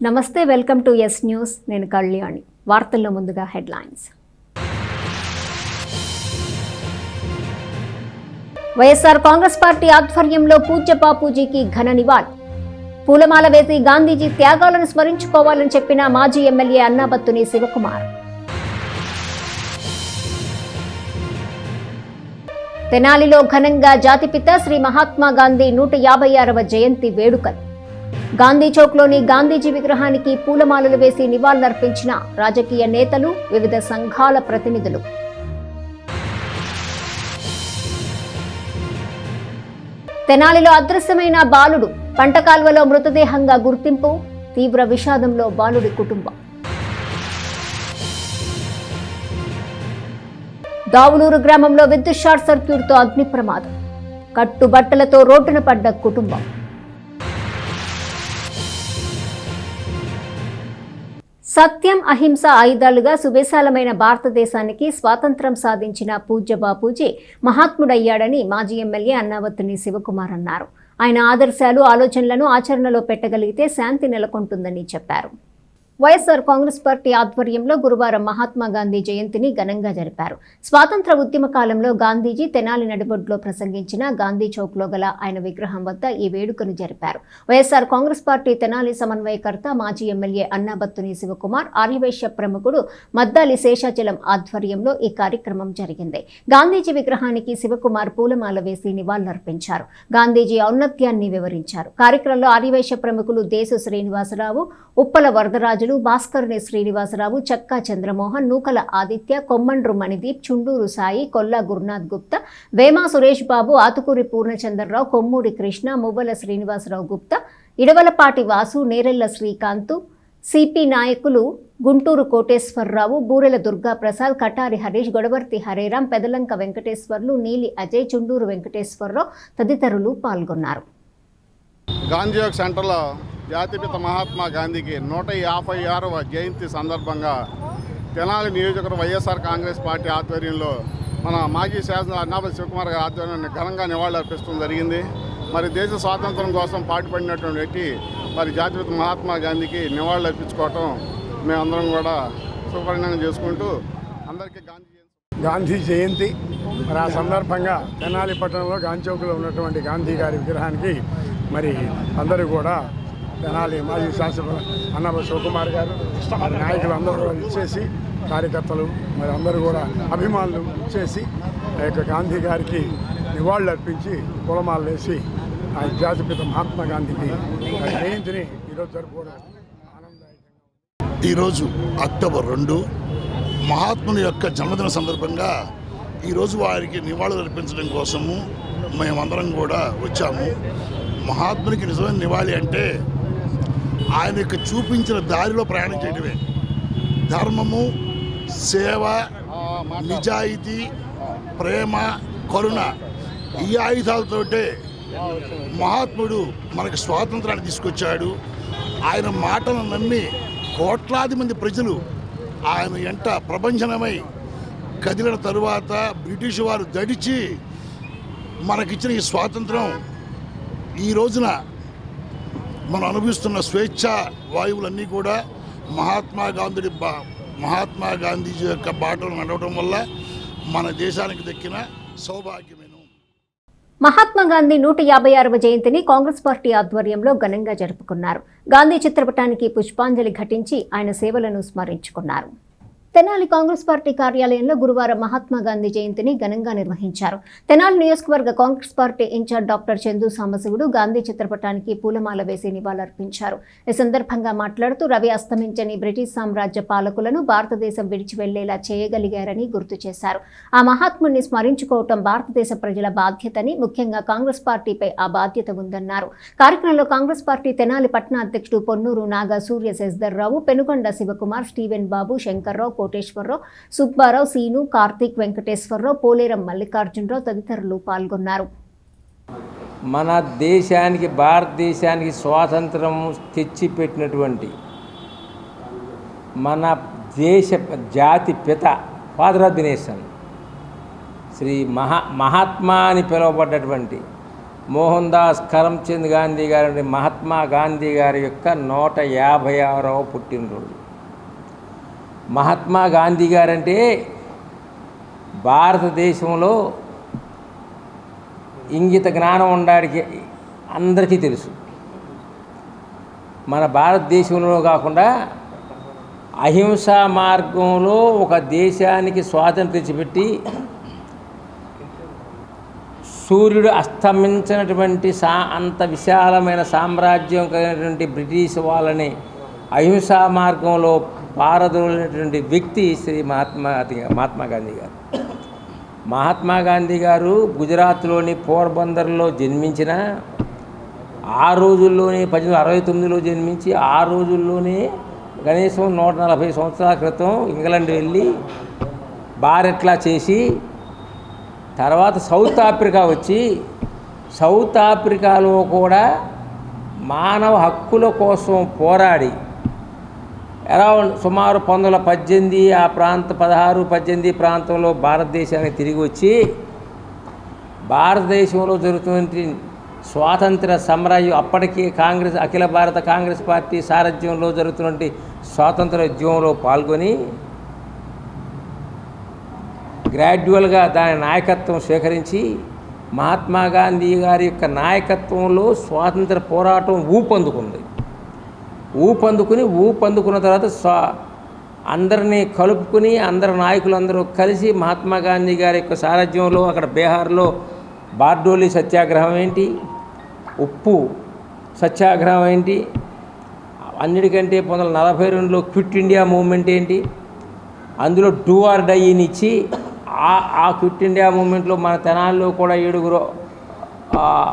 నమస్తే, welcome to yes news. నేను కళ్యాణి. వార్తల్లో ముందుగా హెడ్లైన్స్. వైఎస్ఆర్ కాంగ్రెస్ పార్టీ ఆధ్వర్యంలో పూజ్య బాపూజీకి ఘన నివాళి. పూలమాల వేసి గాంధీజీ త్యాగాలను స్మరించుకోవాలని చెప్పిన మాజీ ఎమ్మెల్యే అన్నాబత్తుని శివకుమార్. తెనాలిలో ఘనంగా జాతిపిత శ్రీ మహాత్మా గాంధీ 156వ జయంతి వేడుకలు. గాంధీ చౌక్లోని గాంధీజీ విగ్రహానికి పూలమాలలు వేసి నివాళులర్పించిన రాజకీయ నేతలు, వివిధ సంఘాల ప్రతినిధులు. తెనాలిలో అదృశ్యమైన బాలుడు, పంటకాల్వలో మృతదేహంగా గుర్తింపు, తీవ్ర విషాదంలో బాలుడి కుటుంబం. దావులూరు గ్రామంలో విద్యుత్ షార్ట్ సర్క్యూట్తో అగ్ని ప్రమాదం. కట్టుబట్టలతో రోడ్డున పడ్డ కుటుంబం. సత్యం, అహింస ఆయుధాలుగా సువిశాలమైన భారతదేశానికి స్వాతంత్ర్యం సాధించిన పూజ్య బాపూజీ మహాత్ముడయ్యాడని మాజీ ఎమ్మెల్యే అన్నాబత్తుని శివకుమార్ అన్నారు. ఆయన ఆదర్శాలు, ఆలోచనలను ఆచరణలో పెట్టగలిగితే శాంతి నెలకొంటుందని చెప్పారు. వైఎస్ఆర్ కాంగ్రెస్ పార్టీ ఆధ్వర్యంలో గురువారం మహాత్మా గాంధీ జయంతిని ఘనంగా జరిపారు. స్వాతంత్ర ఉద్యమ కాలంలో గాంధీజీ తెనాలి నడిబొడ్లో ప్రసంగించిన గాంధీ చౌక్లో గల ఆయన విగ్రహం వద్ద ఈ వేడుకను జరిపారు. వైఎస్ఆర్ కాంగ్రెస్ పార్టీ తెనాలి సమన్వయకర్త మాజీ ఎమ్మెల్యే అన్నాబత్తుని శివకుమార్, ఆర్యవైశ్య ప్రముఖుడు మద్దాలి శేషాచలం ఆధ్వర్యంలో ఈ కార్యక్రమం జరిగింది. గాంధీజీ విగ్రహానికి శివకుమార్ పూలమాల వేసి నివాళులర్పించారు. గాంధీజీ ఔన్నత్యాన్ని వివరించారు. కార్యక్రమంలో ఆర్యవైశ్య ప్రముఖులు దేశు శ్రీనివాసరావు, ఉప్పల వరదరాజు, భాస్కరుని శ్రీనివాసరావు, చక్కా చంద్రమోహన్, నూకల ఆదిత్య, కొమ్మండ్రు మణిదీప్, చుండూరు సాయి, కొల్లా గురునాథ్ గుప్తా, వేమా సురేష్ బాబు, ఆతుకూరి పూర్ణచంద్రరావు, కొమ్మూడి కృష్ణ, మువ్వల శ్రీనివాసరావు గుప్తా, ఇడవలపాటి వాసు, నేరెళ్ల శ్రీకాంత్, సిపి నాయకులు గుంటూరు కోటేశ్వరరావు, బూరెల దుర్గాప్రసాద్, కటారి హరీష్, గొడవర్తి హరేరాం, పెదలంక వెంకటేశ్వర్లు, నీలి అజయ్, చుండూరు వెంకటేశ్వరరావు తదితరులు పాల్గొన్నారు. గాంధీ సెంటర్లో జాతిపిత మహాత్మా గాంధీకి 156వ జయంతి సందర్భంగా తెనాలి నియోజకవర్గ వైఎస్ఆర్ కాంగ్రెస్ పార్టీ ఆధ్వర్యంలో మన మాజీ శాసన అన్నాబత్తుని శివకుమార్ గారి ఆధ్వర్యంలో ఘనంగా నివాళులర్పించడం జరిగింది. మరి దేశ స్వాతంత్రం కోసం పాటుపడినటువంటి వ్యక్తి మరి జాతిపిత మహాత్మా గాంధీకి నివాళులు అర్పించుకోవటం మేమందరం కూడా శుభపరిణామం చేసుకుంటూ అందరికీ గాంధీ జయంతి మరి ఆ సందర్భంగా తెనాలి పట్టణంలో గాంధీ చౌక్లో ఉన్నటువంటి గాంధీ గారి విగ్రహానికి మరి అందరూ కూడా తెనాలి మాజీ శాసన అన్నాబత్తుని శివకుమార్ గారు మరి నాయకులు అందరూ కూడా ఇచ్చేసి, కార్యకర్తలు మరి అందరూ కూడా అభిమానులు ఇచ్చేసి ఆ యొక్క గాంధీ గారికి నివాళులు అర్పించి పూలమాలలు వేసి ఆ జాతిపిత మహాత్మా గాంధీకి జయంతిని ఈరోజు జరుపుకోవడం ఆనందదాయకంగా. ఈరోజు అక్టోబర్ 2 మహాత్ముని యొక్క జన్మదిన సందర్భంగా ఈరోజు వారికి నివాళులు అర్పించడం కోసము మేమందరం కూడా వచ్చాము. మహాత్మునికి నిజమైన నివాళి అంటే ఆయన యొక్క చూపించిన దారిలో ప్రయాణం చేయడమే. ధర్మము, సేవ, నిజాయితీ, ప్రేమ, కరుణ ఈ ఆయుధాలతోటే మహాత్ముడు మనకు స్వాతంత్రాన్ని తీసుకొచ్చాడు. ఆయన మాటలను నమ్మి కోట్లాది మంది ప్రజలు ఆయన ఎంట ప్రపంచనమై కదిలిన తరువాత బ్రిటిష్ వారు దడిచి మనకిచ్చిన ఈ స్వాతంత్రం ఈ రోజున మనం అనుభవిస్తున్న స్వేచ్ఛ వాయువులన్నీ కూడా మహాత్మా గాంధీజీ యొక్క బాటలు నడవడం వల్ల మన దేశానికి దక్కిన సౌభాగ్యమేను. మహాత్మా గాంధీ 156వ జయంతిని కాంగ్రెస్ పార్టీ ఆధ్వర్యంలో ఘనంగా జరుపుకున్నారు. గాంధీ చిత్రపటానికి పుష్పాంజలి ఘటించి ఆయన సేవలను స్మరించుకున్నారు. తెనాలి కాంగ్రెస్ పార్టీ కార్యాలయంలో గురువారం మహాత్మా గాంధీ జయంతిని ఘనంగా నిర్వహించారు. తెనాలి నియోజకవర్గ Congress party incharge doctor Chandu Sambasivudu Gandhi చిత్రపటానికి పూలమాల వేసి నివాళులర్పించారు. ఈ సందర్భంగా మాట్లాడుతూ రవి అస్తమించని బ్రిటిష్ సామ్రాజ్య పాలకులను భారతదేశం విడిచి వెళ్లేలా చేయగలిగారని గుర్తు చేశారు. ఆ మహాత్ముని స్మరించుకోవటం భారతదేశ ప్రజల బాధ్యతని, ముఖ్యంగా కాంగ్రెస్ పార్టీపై ఆ బాధ్యత ఉందన్నారు. కార్యక్రమంలో కాంగ్రెస్ పార్టీ తెనాలి పట్టణ అధ్యక్షుడు పొన్నూరు నాగా సూర్య శశిధర్రావు, పెనుగొండ శివకుమార్, స్టీవెన్ బాబు, శంకర్రావు, కోటేశ్వరరావు, సుబ్బారావు, సీను, కార్తీక్, వెంకటేశ్వరరావు, పోలేరం మల్లికార్జునరావు తదితరులు పాల్గొన్నారు. మన దేశానికి, భారతదేశానికి స్వాతంత్రం తెచ్చిపెట్టినటువంటి మన దేశ జాతి పిత father of the nation Shri Mahatma అని పిలువబడ్డటువంటి మోహన్ దాస్ కరమ్చంద్ గాంధీ గారి మహాత్మా గాంధీ గారి యొక్క 156వ పుట్టినరోజు. మహాత్మా గాంధీ గారంటే భారతదేశంలో ఇంగిత జ్ఞానం ఉండడానికి అందరికీ తెలుసు. మన భారతదేశంలో కాకుండా అహింసా మార్గంలో ఒక దేశానికి స్వాతంత్ర్యం తెచ్చిపెట్టి సూర్యుడు అస్తమించినటువంటి అంత విశాలమైన సామ్రాజ్యం కలిగినటువంటి బ్రిటిష్ వాళ్ళని అహింసా మార్గంలో పారదోలినటువంటి వ్యక్తి శ్రీ మహాత్మా గాంధీ గారు. మహాత్మా గాంధీ గారు గుజరాత్లోని పోర్బందర్లో జన్మించిన ఆ రోజుల్లోనే 1869లో జన్మించి ఆ రోజుల్లోనే కనీసం 140 సంవత్సరాల క్రితం ఇంగ్లాండ్ వెళ్ళి బారెట్లా చేసి తర్వాత సౌత్ ఆఫ్రికా వచ్చి సౌత్ ఆఫ్రికాలో కూడా మానవ హక్కుల కోసం పోరాడి అరౌండ్ సుమారు 1918 ఆ ప్రాంత 16-18 ప్రాంతంలో భారతదేశానికి తిరిగి వచ్చి భారతదేశంలో జరుగుతున్నటువంటి స్వాతంత్ర సమరయం అప్పటికీ అఖిల భారత కాంగ్రెస్ పార్టీ సారథ్యంలో జరుగుతున్నటువంటి స్వాతంత్ర ఉద్యమంలో పాల్గొని గ్రాడ్యువల్గా దాని నాయకత్వం స్వీకరించి మహాత్మా గాంధీ గారి యొక్క నాయకత్వంలో స్వాతంత్ర పోరాటం ఊపందుకున్న తర్వాత అందరినీ కలుపుకుని అందరు నాయకులందరూ కలిసి మహాత్మా గాంధీ గారి యొక్క సారథ్యంలో అక్కడ బీహార్లో బార్డోలి సత్యాగ్రహం ఏంటి, ఉప్పు సత్యాగ్రహం ఏంటి, అన్నిటికంటే 1942లో క్విట్ ఇండియా మూవ్మెంట్ ఏంటి, అందులో డూ ఆర్ డైని ఇచ్చి ఆ క్విట్ ఇండియా మూవ్మెంట్లో మన తెనాలిలో కూడా 7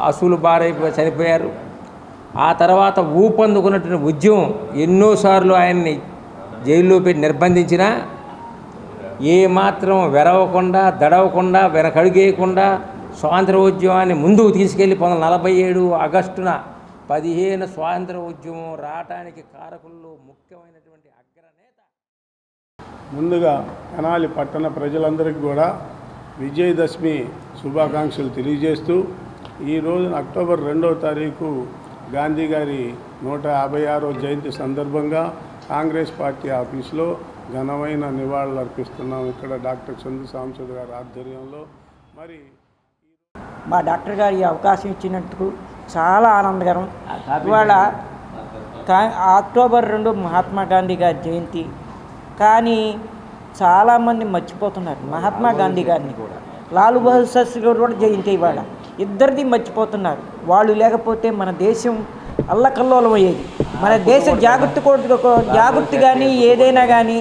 అసూలు బారైపోయి చనిపోయారు. ఆ తర్వాత ఊపందుకున్నటువంటి ఉద్యమం ఎన్నోసార్లు ఆయన్ని జైల్లో పెట్టి నిర్బంధించినా ఏమాత్రం వెరవకుండా దడవకుండా వెనకడుగేయకుండా స్వాతంత్ర ఉద్యమాన్ని ముందుకు తీసుకెళ్ళి 1947 ఆగస్టున 15 స్వాతంత్ర ఉద్యమం రావటానికి కారకుల్లో ముఖ్యమైనటువంటి అగ్రనేత. ముందుగా తెనాలి పట్టణ ప్రజలందరికీ కూడా విజయదశమి శుభాకాంక్షలు తెలియజేస్తూ ఈ రోజున అక్టోబర్ 2వ తారీఖు గాంధీ గారి 156వ జయంతి సందర్భంగా కాంగ్రెస్ పార్టీ ఆఫీసులో ఘనమైన నివాళులు అర్పిస్తున్నాం. ఇక్కడ డాక్టర్ చందు సాంసద్ గారి ఆధ్వర్యంలో మరి మా డాక్టర్ గారు ఈ అవకాశం ఇచ్చినందుకు చాలా ఆనందకరం. ఇవాళ అక్టోబర్ 2 మహాత్మా గాంధీ గారి జయంతి. కానీ చాలామంది మర్చిపోతున్నారు మహాత్మా గాంధీ గారిని కూడా. లాల్ బహదూర్ శాస్త్రి గారు కూడా జయంతి ఇవాళ. ఇద్దరిది మర్చిపోతున్నారు. వాళ్ళు లేకపోతే మన దేశం అల్లకల్లోలం అయ్యేది. మన దేశ జాగృతి కానీ ఏదైనా కానీ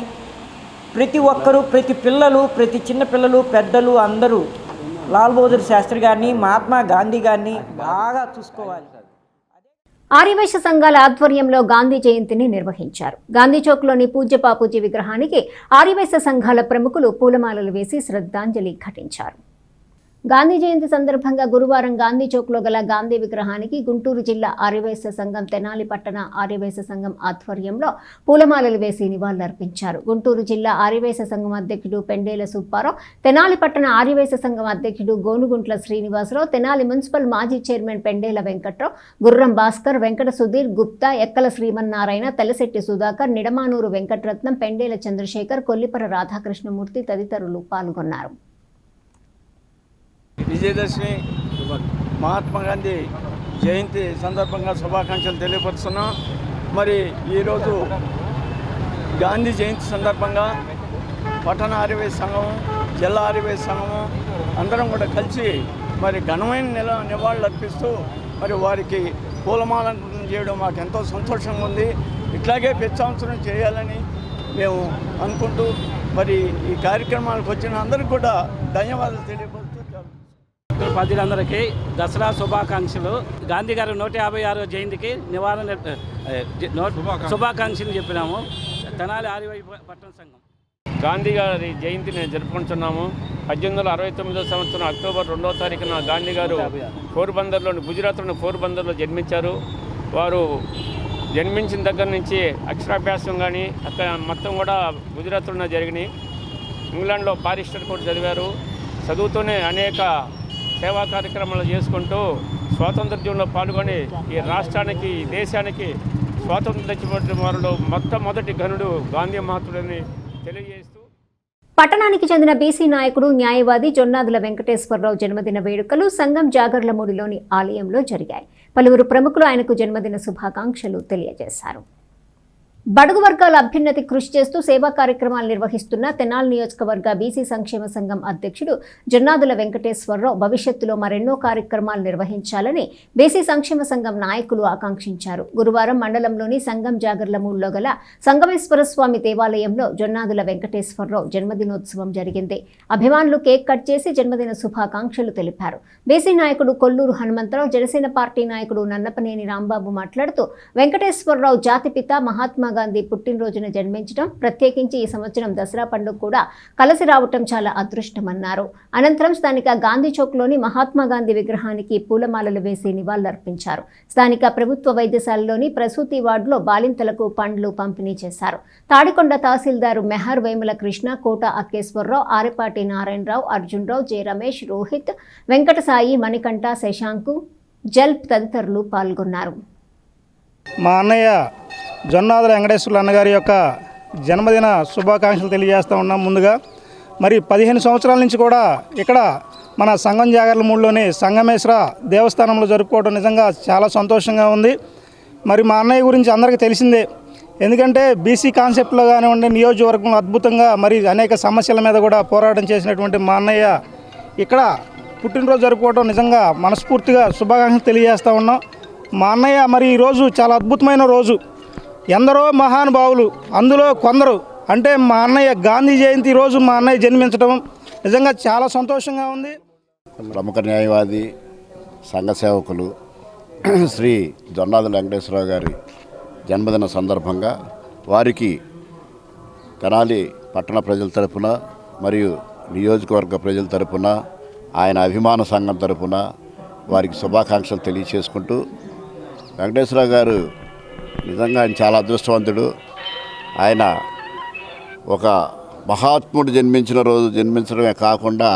ప్రతి ఒక్కరూ, ప్రతి పిల్లలు, ప్రతి చిన్న పిల్లలు, పెద్దలు అందరూ లాల్ బహదూర్ శాస్త్రి గారిని, మహాత్మా గాంధీ గారిని బాగా చూసుకోవాలి. ఆర్యవైశ్య సంఘాల ఆధ్వర్యంలో గాంధీ జయంతిని నిర్వహించారు. గాంధీ చౌక్లోని పూజ్య బాపూజీ విగ్రహానికి ఆర్యవైశ్య సంఘాల ప్రముఖులు పూలమాలలు వేసి శ్రద్ధాంజలి ఘటించారు. గాంధీ జయంతి సందర్భంగా గురువారం గాంధీ చౌక్లో గల గాంధీ విగ్రహానికి గుంటూరు జిల్లా ఆర్యవైశ్య సంఘం తెనాలి పట్టణ ఆర్యవైశ్య సంఘం ఆధ్వర్యంలో పూలమాలలు వేసి నివాళులర్పించారు. గుంటూరు జిల్లా ఆర్యవైశ్య సంఘం అధ్యక్షుడు పెండేల సుబ్బారావు, తెనాలి పట్టణ ఆర్యవైశ్య సంఘం అధ్యక్షుడు గోనుగుంట్ల శ్రీనివాసరావు, తెనాలి మున్సిపల్ మాజీ చైర్మన్ పెండేల వెంకట్రావు, గుర్రం భాస్కర్, వెంకట సుధీర్, గుప్తా, ఎక్కల శ్రీమన్నారాయణ, తెల్లశెట్టి సుధాకర్, నిడమానూరు వెంకటరత్నం, పెండేల చంద్రశేఖర్, కొల్లిపర రాధాకృష్ణమూర్తి తదితరులు పాల్గొన్నారు. విజయదశమి మహాత్మా గాంధీ జయంతి సందర్భంగా శుభాకాంక్షలు తెలియపరుస్తున్నాం. మరి ఈరోజు గాంధీ జయంతి సందర్భంగా పట్టణ ఆర్యవైశ్య సంఘం, జిల్లా ఆర్యవైశ్య సంఘము అందరం కూడా కలిసి మరి ఘనమైన నివాళులు అర్పిస్తూ మరి వారికి పూలమాలంకరణ చేయడం మాకు ఎంతో సంతోషంగా ఉంది. ఇట్లాగే ప్రతి సంవత్సరం చేయాలని మేము అనుకుంటూ మరి ఈ కార్యక్రమాలకు వచ్చిన అందరికీ కూడా ధన్యవాదాలు తెలియపరుస్తూ ప్రజలందరికీ దసరా శుభాకాంక్షలు. గాంధీ గారి 156వ జయంతికి శుభాకాంక్షలు చెప్పినాము. తెనాలి ఆర్యవైశ్య పట్టణ సంఘం గాంధీ గారి జయంతిని జరుపుకుంటున్నాము. 1869 సంవత్సరం అక్టోబర్ 2వ తారీఖున గాంధీ గారు పోర్బందర్లోని గుజరాత్లోని పోర్బందర్లో జన్మించారు. వారు జన్మించిన దగ్గర నుంచి అక్షరాభ్యాసం కానీ అక్కడ మొత్తం కూడా గుజరాత్లోనే జరిగినాయి. ఇంగ్లాండ్లో బారిస్టర్ కూడా చదివారు. చదువుతూనే అనేక సేవా కార్యక్రమాలు చేసుకుంటూ స్వాతంత్రోద్యమంలో పాల్గొని ఈ రాష్ట్రానికి ఈ దేశానికి స్వాతంత్రం తెచ్చిపెట్టిన వారిలో మొట్టమొదటి ఘనుడు గాంధీ మహాత్ముడని తెలియజేస్తూ పట్టణానికి చెందిన బీసీ నాయకుడు న్యాయవాది జొన్నాదుల వెంకటేశ్వరరావు జన్మదిన వేడుకలు సంగం జాగర్లమూడిలోని ఆలయంలో జరిగాయి. పలువురు ప్రముఖులు ఆయనకు జన్మదిన శుభాకాంక్షలు తెలియజేశారు. బడుగు వర్గాల అభ్యున్నతి కృషి చేస్తూ సేవా కార్యక్రమాలు నిర్వహిస్తున్న తెనాలి నియోజకవర్గ బీసీ సంక్షేమ సంఘం అధ్యక్షుడు జొన్నాదుల వెంకటేశ్వరరావు భవిష్యత్తులో మరెన్నో కార్యక్రమాలు నిర్వహించాలని బీసీ సంక్షేమ సంఘం నాయకులు ఆకాంక్షించారు. గురువారం మండలంలోని సంగం జాగర్లమూడిలో గల సంగమేశ్వర స్వామి దేవాలయంలో జొన్నాదుల వెంకటేశ్వరరావు జన్మదినోత్సవం జరిగింది. అభిమానులు కేక్ కట్ చేసి జన్మదిన శుభాకాంక్షలు తెలిపారు. బీసీ నాయకుడు కొల్లూరు హనుమంతరావు, జనసేన పార్టీ నాయకుడు నన్నపనేని రాంబాబు మాట్లాడుతూ వెంకటేశ్వరరావు జాతిపిత మహాత్మా గాంధీ పుట్టినరోజున జన్మించడం, ప్రత్యేకించి ఈ సంవత్సరం దసరా పండుగ కూడా కలిసి రావటం చాలా అదృష్టమన్నారు. అనంతరం స్థానిక గాంధీ చౌక్లోని మహాత్మా గాంధీ విగ్రహానికి పూలమాలలు వేసి నివాళులర్పించారు. స్థానిక ప్రభుత్వ వైద్యశాలలోని ప్రసూతి వార్డులో బాలింతలకు పండ్లు పంపిణీ చేశారు. తాడికొండ తహసీల్దారు మెహర్ వేముల కృష్ణ, కోట అక్కేశ్వరరావు, ఆరెపాటి నారాయణరావు, అర్జున్రావు, జె రమేష్, రోహిత్, వెంకటసాయి, మణికంఠ, శశాంకు, జల్ప్ తదితరులు పాల్గొన్నారు. మా అన్నయ్య జొన్నాదుల వెంకటేశ్వర్లు అన్నగారి యొక్క జన్మదిన శుభాకాంక్షలు తెలియజేస్తూ ఉన్నాం. ముందుగా మరి 15 సంవత్సరాల నుంచి కూడా ఇక్కడ మన సంగం జాగర్లమూడిలోని సంగమేశ్వర దేవస్థానంలో జరుపుకోవడం నిజంగా చాలా సంతోషంగా ఉంది. మరి మా అన్నయ్య గురించి అందరికీ తెలిసిందే. ఎందుకంటే బీసీ కాన్సెప్ట్లో కానివ్వండి, నియోజకవర్గంలో అద్భుతంగా మరి అనేక సమస్యల మీద కూడా పోరాటం చేసినటువంటి మా అన్నయ్య ఇక్కడ పుట్టినరోజు జరుపుకోవడం నిజంగా మనస్ఫూర్తిగా శుభాకాంక్షలు తెలియజేస్తూ ఉన్నాం. మా అన్నయ్య మరి ఈరోజు చాలా అద్భుతమైన రోజు. ఎందరో మహానుభావులు, అందులో కొందరు అంటే మా అన్నయ్య గాంధీ జయంతి రోజు మా అన్నయ్య జన్మించడం నిజంగా చాలా సంతోషంగా ఉంది. ప్రముఖ న్యాయవాది, సంఘ సేవకులు శ్రీ జొన్నాదుల వెంకటేశ్వరరావు గారి జన్మదిన సందర్భంగా వారికి తెనాలి పట్టణ ప్రజల తరపున మరియు నియోజకవర్గ ప్రజల తరపున, ఆయన అభిమాన సంఘం తరపున వారికి శుభాకాంక్షలు తెలియచేసుకుంటూ, వెంకటేశ్వరరావు గారు నిజంగా ఆయన చాలా అదృష్టవంతుడు. ఆయన ఒక మహాత్ముడు జన్మించిన రోజు జన్మించడమే కాకుండా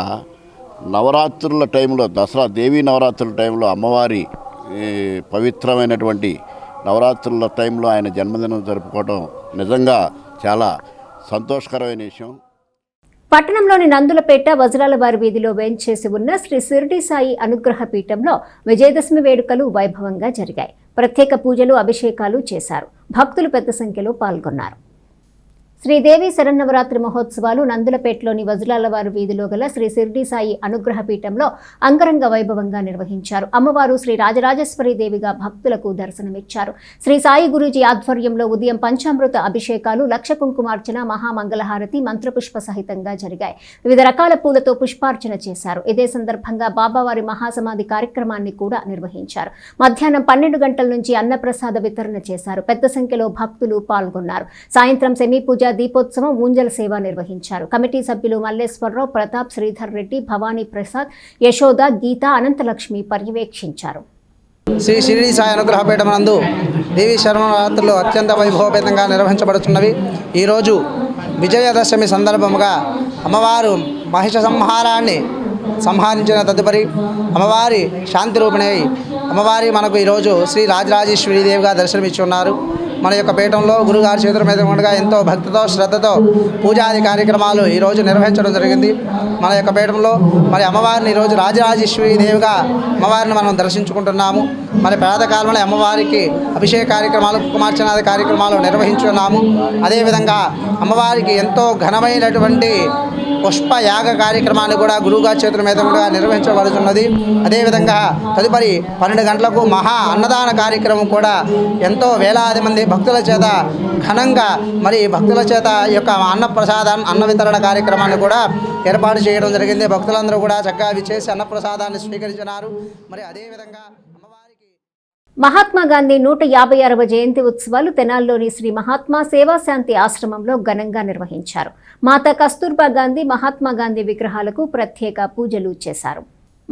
నవరాత్రుల టైంలో, దసరా దేవీ నవరాత్రుల టైంలో, అమ్మవారి పవిత్రమైనటువంటి నవరాత్రుల టైంలో ఆయన జన్మదినం జరుపుకోవడం నిజంగా చాలా సంతోషకరమైన విషయం. పట్టణంలోని నందులపేట వజ్రాలవారి వీధిలో వేంచేసి ఉన్న శ్రీ షిరిడి సాయి అనుగ్రహ పీఠంలో విజయదశమి వేడుకలు వైభవంగా జరిగాయి. ప్రత్యేక పూజలు, అభిషేకాలు చేశారు. భక్తులు పెద్ద సంఖ్యలో పాల్గొన్నారు. శ్రీదేవి శరన్నవరాత్రి మహోత్సవాలు నందులపేటలోని వజ్రాలవారి వీధిలో గల శ్రీ షిరిడి సాయి అనుగ్రహ పీఠంలో అంగరంగ వైభవంగా నిర్వహించారు. అమ్మవారు శ్రీ రాజరాజేశ్వరి దేవిగా భక్తులకు దర్శనమిచ్చారు. శ్రీ సాయి గురూజీ ఆధ్వర్యంలో ఉదయం పంచామృత అభిషేకాలు, లక్ష కుంకుమార్చన, మహామంగళహారతి, మంత్రపుష్ప సహితంగా జరిగాయి. వివిధ రకాల పూలతో పుష్పార్చన చేశారు. ఇదే సందర్భంగా బాబావారి మహాసమాధి కార్యక్రమాన్ని కూడా నిర్వహించారు. మధ్యాహ్నం 12 గంటల నుంచి అన్నప్రసాద వితరణ చేశారు. పెద్ద సంఖ్యలో భక్తులు పాల్గొన్నారు. సాయంత్రం సెమీ పూజ, దీపోత్సవం, ఊంజల్ సేవ నిర్వహించారు. కమిటీ సభ్యులు మల్లేశ్వరరావు, ప్రతాప్, శ్రీధర్ రెడ్డి, భవానీ ప్రసాద్, యశోద, గీత, అనంతలక్ష్మి పర్యవేక్షించారు. శ్రీ షిరిడి సాయి అనుగ్రహపీఠం నందు దేవి శరన్నవరాత్రులు అత్యంత వైభవపేతంగా నిర్వహించబడుతున్నవి. ఈరోజు విజయదశమి సందర్భముగా అమ్మవారు మహిష సంహారాన్ని సంహరించిన తదుపరి అమ్మవారి శాంతి రూపిణి అమ్మవారి మనకు ఈరోజు శ్రీ రాజరాజేశ్వరి దేవిగా దర్శనమిచ్చి ఉన్నారు. మన యొక్క పీఠంలో గురుగారి చేతుల మీద ఉండగా ఎంతో భక్తితో, శ్రద్ధతో పూజాది కార్యక్రమాలు ఈరోజు నిర్వహించడం జరిగింది. మన యొక్క పీఠంలో మరి అమ్మవారిని ఈరోజు రాజరాజేశ్వరి దేవిగా అమ్మవారిని మనం దర్శించుకుంటున్నాము. మరి ప్రాతకాలంలో అమ్మవారికి అభిషేక కార్యక్రమాలు, కుంకుమార్చనాది కార్యక్రమాలు నిర్వహించున్నాము. అదేవిధంగా అమ్మవారికి ఎంతో ఘనమైనటువంటి పుష్ప యాగ కార్యక్రమాన్ని కూడా గురువుగారి చేతుల మీద కూడా నిర్వహించబడుతున్నది. అదేవిధంగా తదుపరి 12 గంటలకు మహా అన్నదాన కార్యక్రమం కూడా ఎంతో వేలాది మంది భక్తుల చేత ఘనంగా మరి భక్తుల చేత యొక్క అన్న వితరణ కార్యక్రమాన్ని కూడా ఏర్పాటు చేయడం జరిగింది. భక్తులందరూ కూడా చక్కగా విచ్చేసి అన్నప్రసాదాన్ని స్వీకరించినారు. మరి అదేవిధంగా మహాత్మా గాంధీ 156వ జయంతి ఉత్సవాలు తెనాలిలోని శ్రీ మహాత్మా సేవాశాంతి ఆశ్రమంలో ఘనంగా నిర్వహించారు. మాతా కస్తూర్బా గాంధీ, మహాత్మా గాంధీ విగ్రహాలకు ప్రత్యేక పూజలు చేశారు.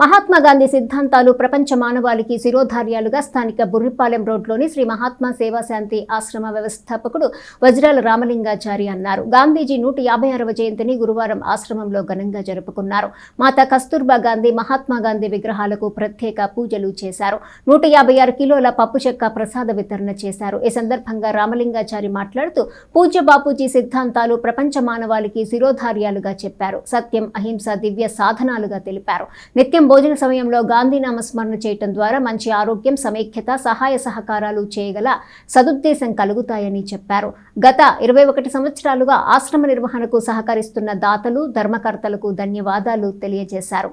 మహాత్మా గాంధీ సిద్ధాంతాలు ప్రపంచ మానవాళికి శిరోధార్యాలుగా స్థానిక బుర్రిపాలెం రోడ్లోని శ్రీ మహాత్మా సేవాశాంతి ఆశ్రమ వ్యవస్థాపకుడు వజ్రాల రామలింగాచారి అన్నారు. గాంధీజీ 156వ జయంతిని గురువారం ఆశ్రమంలో ఘనంగా జరుపుకున్నారు. మాతా కస్తూర్బా గాంధీ, మహాత్మా గాంధీ విగ్రహాలకు ప్రత్యేక పూజలు చేశారు. 156 కిలోల పప్పు చెక్క ప్రసాద వితరణ చేశారు. ఈ సందర్భంగా రామలింగాచారి మాట్లాడుతూ పూజ్య బాపూజీ సిద్ధాంతాలు ప్రపంచ మానవాళికి శిరోధార్యాలుగా చెప్పారు. సత్యం, అహింస దివ్య సాధనాలుగా తెలిపారు. నిత్యం భోజన సమయంలో గాంధీ నామస్మరణ చేయటం ద్వారా మంచి ఆరోగ్యం, సమైక్యత, సహాయ సహకారాలు చేయగల సదుద్దేశం కలుగుతాయని చెప్పారు. గత 21 సంవత్సరాలుగా ఆశ్రమ నిర్వహణకు సహకరిస్తున్న దాతలు, ధర్మకర్తలకు ధన్యవాదాలు తెలియజేశారు.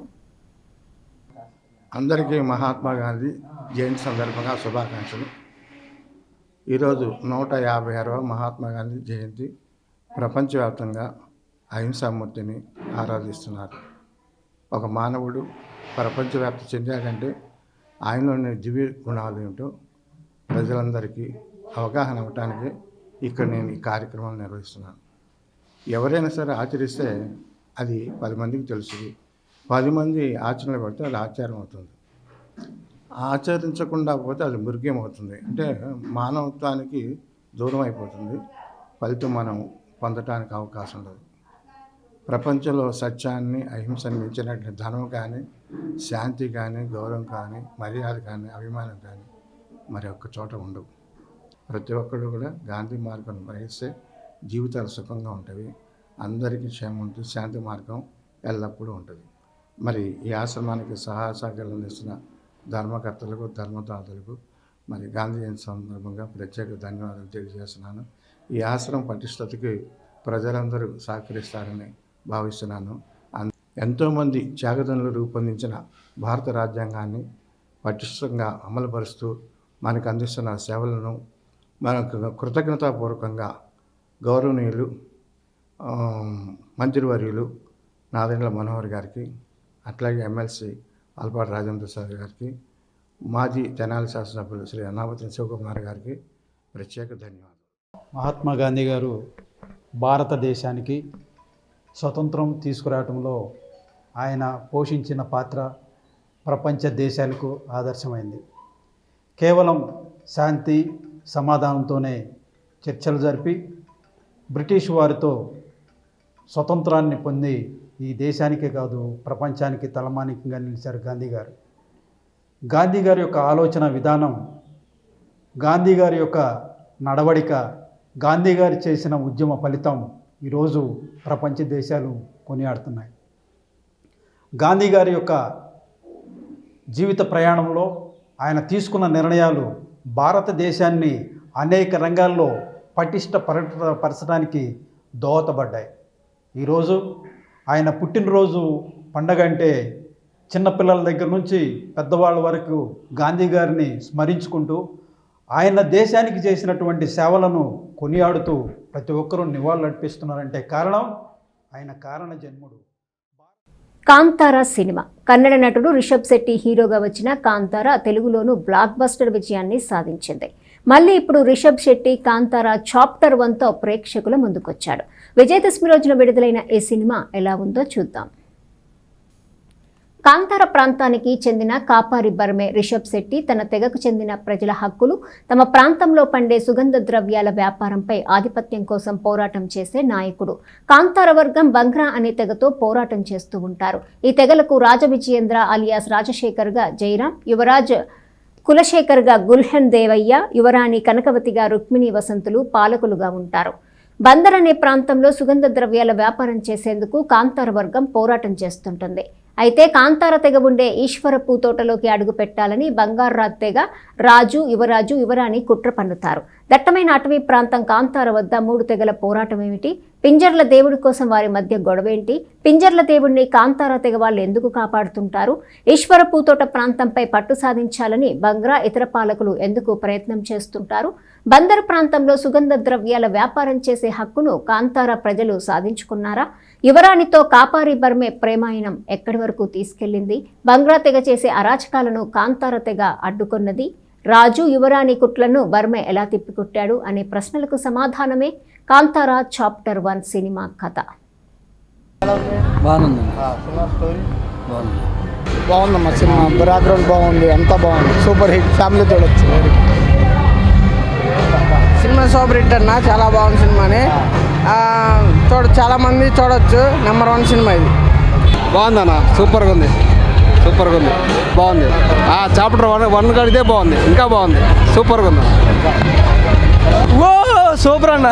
అందరికీ మహాత్మా గాంధీ జయంతి సందర్భంగా శుభాకాంక్షలు. ఈరోజు 156వ మహాత్మా గాంధీ జయంతి. ప్రపంచవ్యాప్తంగా అహింసామూర్తిని ఆరాధిస్తున్నారు. ఒక మానవుడు ప్రపంచవ్యాప్తి చెందాడంటే ఆయనలోని దివ్య గుణాలు ఏమిటో ప్రజలందరికీ అవగాహన అవ్వటానికి ఇక్కడ నేను ఈ కార్యక్రమం నిర్వహిస్తున్నాను. ఎవరైనా సరే ఆచరిస్తే అది 10 మందికి తెలుస్తుంది. 10 మంది ఆచరణ పెడితే అది ఆచారం అవుతుంది. ఆచరించకుండా పోతే అది మృగ్యం అవుతుంది. అంటే మానవత్వానికి దూరం అయిపోతుంది. ఫలితం మనం పొందటానికి అవకాశం ఉండదు. ప్రపంచంలో సత్యాన్ని, అహింసని మించినట్టు ధనం కానీ, శాంతి కానీ, గౌరవం కానీ, మర్యాద కానీ, అభిమానం కానీ మరి ఒక్క చోట ఉండవు. ప్రతి ఒక్కరు కూడా గాంధీ మార్గం గ్రహిస్తే జీవితాలు సుఖంగా ఉంటాయి. అందరికీ క్షేమం ఉంటుంది. శాంతి మార్గం ఎల్లప్పుడూ ఉంటుంది. మరి ఈ ఆశ్రమానికి సహాయ సహకారాలు అందిస్తున్న ధర్మకర్తలకు, ధర్మదాతలకు మరి గాంధీ జయంతి సందర్భంగా ప్రత్యేక ధన్యవాదాలు తెలియజేస్తున్నాను. ఈ ఆశ్రమం పటిష్టతకి ప్రజలందరూ సహకరిస్తారని భావిస్తున్నాను. ఎంతోమంది త్యాగదనులు రూపొందించిన భారత రాజ్యాంగాన్ని పటిష్టంగా అమలుపరుస్తూ మనకు అందిస్తున్న సేవలను మనకు కృతజ్ఞతాపూర్వకంగా గౌరవనీయులు మంత్రివర్యులు నాదెండ్ల మనోహర్ గారికి, అట్లాగే ఎమ్మెల్సీ అల్పాటి రాజేంద్ర ప్రసాద్ గారికి, మాజీ తెనాలి శాసనసభ్యులు శ్రీ అన్నావతి శివకుమార్ గారికి ప్రత్యేక ధన్యవాదాలు. మహాత్మా గాంధీ గారు భారతదేశానికి స్వతంత్రం తీసుకురావడంలో ఆయన పోషించిన పాత్ర ప్రపంచ దేశాలకు ఆదర్శమైంది. కేవలం శాంతి సమాధానంతోనే చర్చలు జరిపి బ్రిటిష్ వారితో స్వతంత్రాన్ని పొంది ఈ దేశానికే కాదు ప్రపంచానికి తలమానికంగా నిలిచారు గాంధీ గారు. గాంధీ గారి యొక్క ఆలోచన విధానం, గాంధీ గారి యొక్క నడవడిక, గాంధీ గారు చేసిన ఉద్యమ ఫలితం ఈరోజు ప్రపంచ దేశాలు కొనియాడుతున్నాయి. గాంధీ గారి యొక్క జీవిత ప్రయాణంలో ఆయన తీసుకున్న నిర్ణయాలు భారతదేశాన్ని అనేక రంగాల్లో పరచడానికి దోహదపడ్డాయి. ఈరోజు ఆయన పుట్టినరోజు పండగ అంటే చిన్నపిల్లల దగ్గర నుంచి పెద్దవాళ్ళ వరకు గాంధీ గారిని స్మరించుకుంటూ ఆయన దేశానికి చేసినటువంటి సేవలను కొనియాడుతూ ప్రతి ఒక్కరూ నివాళులర్పిస్తున్నారంటే కారణం ఆయన కారణ జన్ముడు. కాంతారా సినిమా. కన్నడ నటుడు రిషబ్ శెట్టి హీరోగా వచ్చిన కాంతారా తెలుగులోనూ బ్లాక్ బస్టర్ విజయాన్ని సాధించింది. మళ్ళీ ఇప్పుడు రిషబ్ శెట్టి కాంతారా చాప్టర్ 1తో ప్రేక్షకుల ముందుకొచ్చాడు. విజయదశమి రోజున విడుదలైన ఈ సినిమా ఎలా ఉందో చూద్దాం. కాంతార ప్రాంతానికి చెందిన కాపారి బర్మే రిషబ్ శెట్టి తన తెగకు చెందిన ప్రజల హక్కులు, తమ ప్రాంతంలో పండే సుగంధ ద్రవ్యాల వ్యాపారంపై ఆధిపత్యం కోసం పోరాటం చేసే నాయకుడు. కాంతార వర్గం బంగ్రా అనే తెగతో పోరాటం చేస్తూ ఉంటారు. ఈ తెగలకు రాజవిజయేంద్ర అలియాస్ రాజశేఖర్గా జయరాం, యువరాజ్ కులశేఖర్గా గుల్హన్ దేవయ్య, యువరాణి కనకవతిగా రుక్మిణి వసంతులు పాలకులుగా ఉంటారు. బందర్ అనే ప్రాంతంలో సుగంధ ద్రవ్యాల వ్యాపారం చేసేందుకు కాంతార వర్గం పోరాటం చేస్తుంటుంది. అయితే కాంతార తెగ ఉండే ఈశ్వరపు తోటలోకి అడుగు పెట్టాలని బంగార్రాజ్ తెగ రాజు, యువరాజు, యువరాణి కుట్ర పన్నుతారు. దట్టమైన అటవీ ప్రాంతం కాంతార వద్ద 3 తెగల పోరాటం ఏమిటి? పింజర్ల దేవుడి కోసం వారి మధ్య గొడవేంటి? పింజర్ల దేవుడిని కాంతార తెగ వాళ్ళు ఎందుకు కాపాడుతుంటారు? ఈశ్వరపు తోట ప్రాంతంపై పట్టు సాధించాలని బంగ్రా ఇతర పాలకులు ఎందుకు ప్రయత్నం చేస్తుంటారు? బందరు ప్రాంతంలో సుగంధ ద్రవ్యాల వ్యాపారం చేసే హక్కును కాంతార ప్రజలు సాధించుకున్నారా? యువరాణితో కాపారి బర్మే ప్రేమాయణం ఎక్కడి వరకు తీసుకెళ్లింది? బంగ్రా తెగ చేసే అరాచకాలను కాంతార తెగ అడ్డుకున్నది. రాజు, యువరాణి కుట్లను బర్మే ఎలా తిప్పికొట్టాడు అనే ప్రశ్నలకు సమాధానమే కాంతారా చాప్టర్ 1 సినిమా కథ. బాగుందమ్మా సినిమా, బ్యాక్గ్రౌండ్ బాగుంది, అంతా బాగుంది, సూపర్ హిట్, ఫ్యామిలీ చూడొచ్చు. సినిమా సూపర్ హిట్ అన్న, చాలా బాగుంది సినిమాని, చాలామంది చూడొచ్చు. నెంబర్ 1 సినిమా ఇది. బాగుందన్న, సూపర్గా ఉంది, బాగుంది. చాప్టర్ 1 కడితే బాగుంది, ఇంకా బాగుంది, సూపర్గా ఉంది. ఓ సూపర్ అన్న,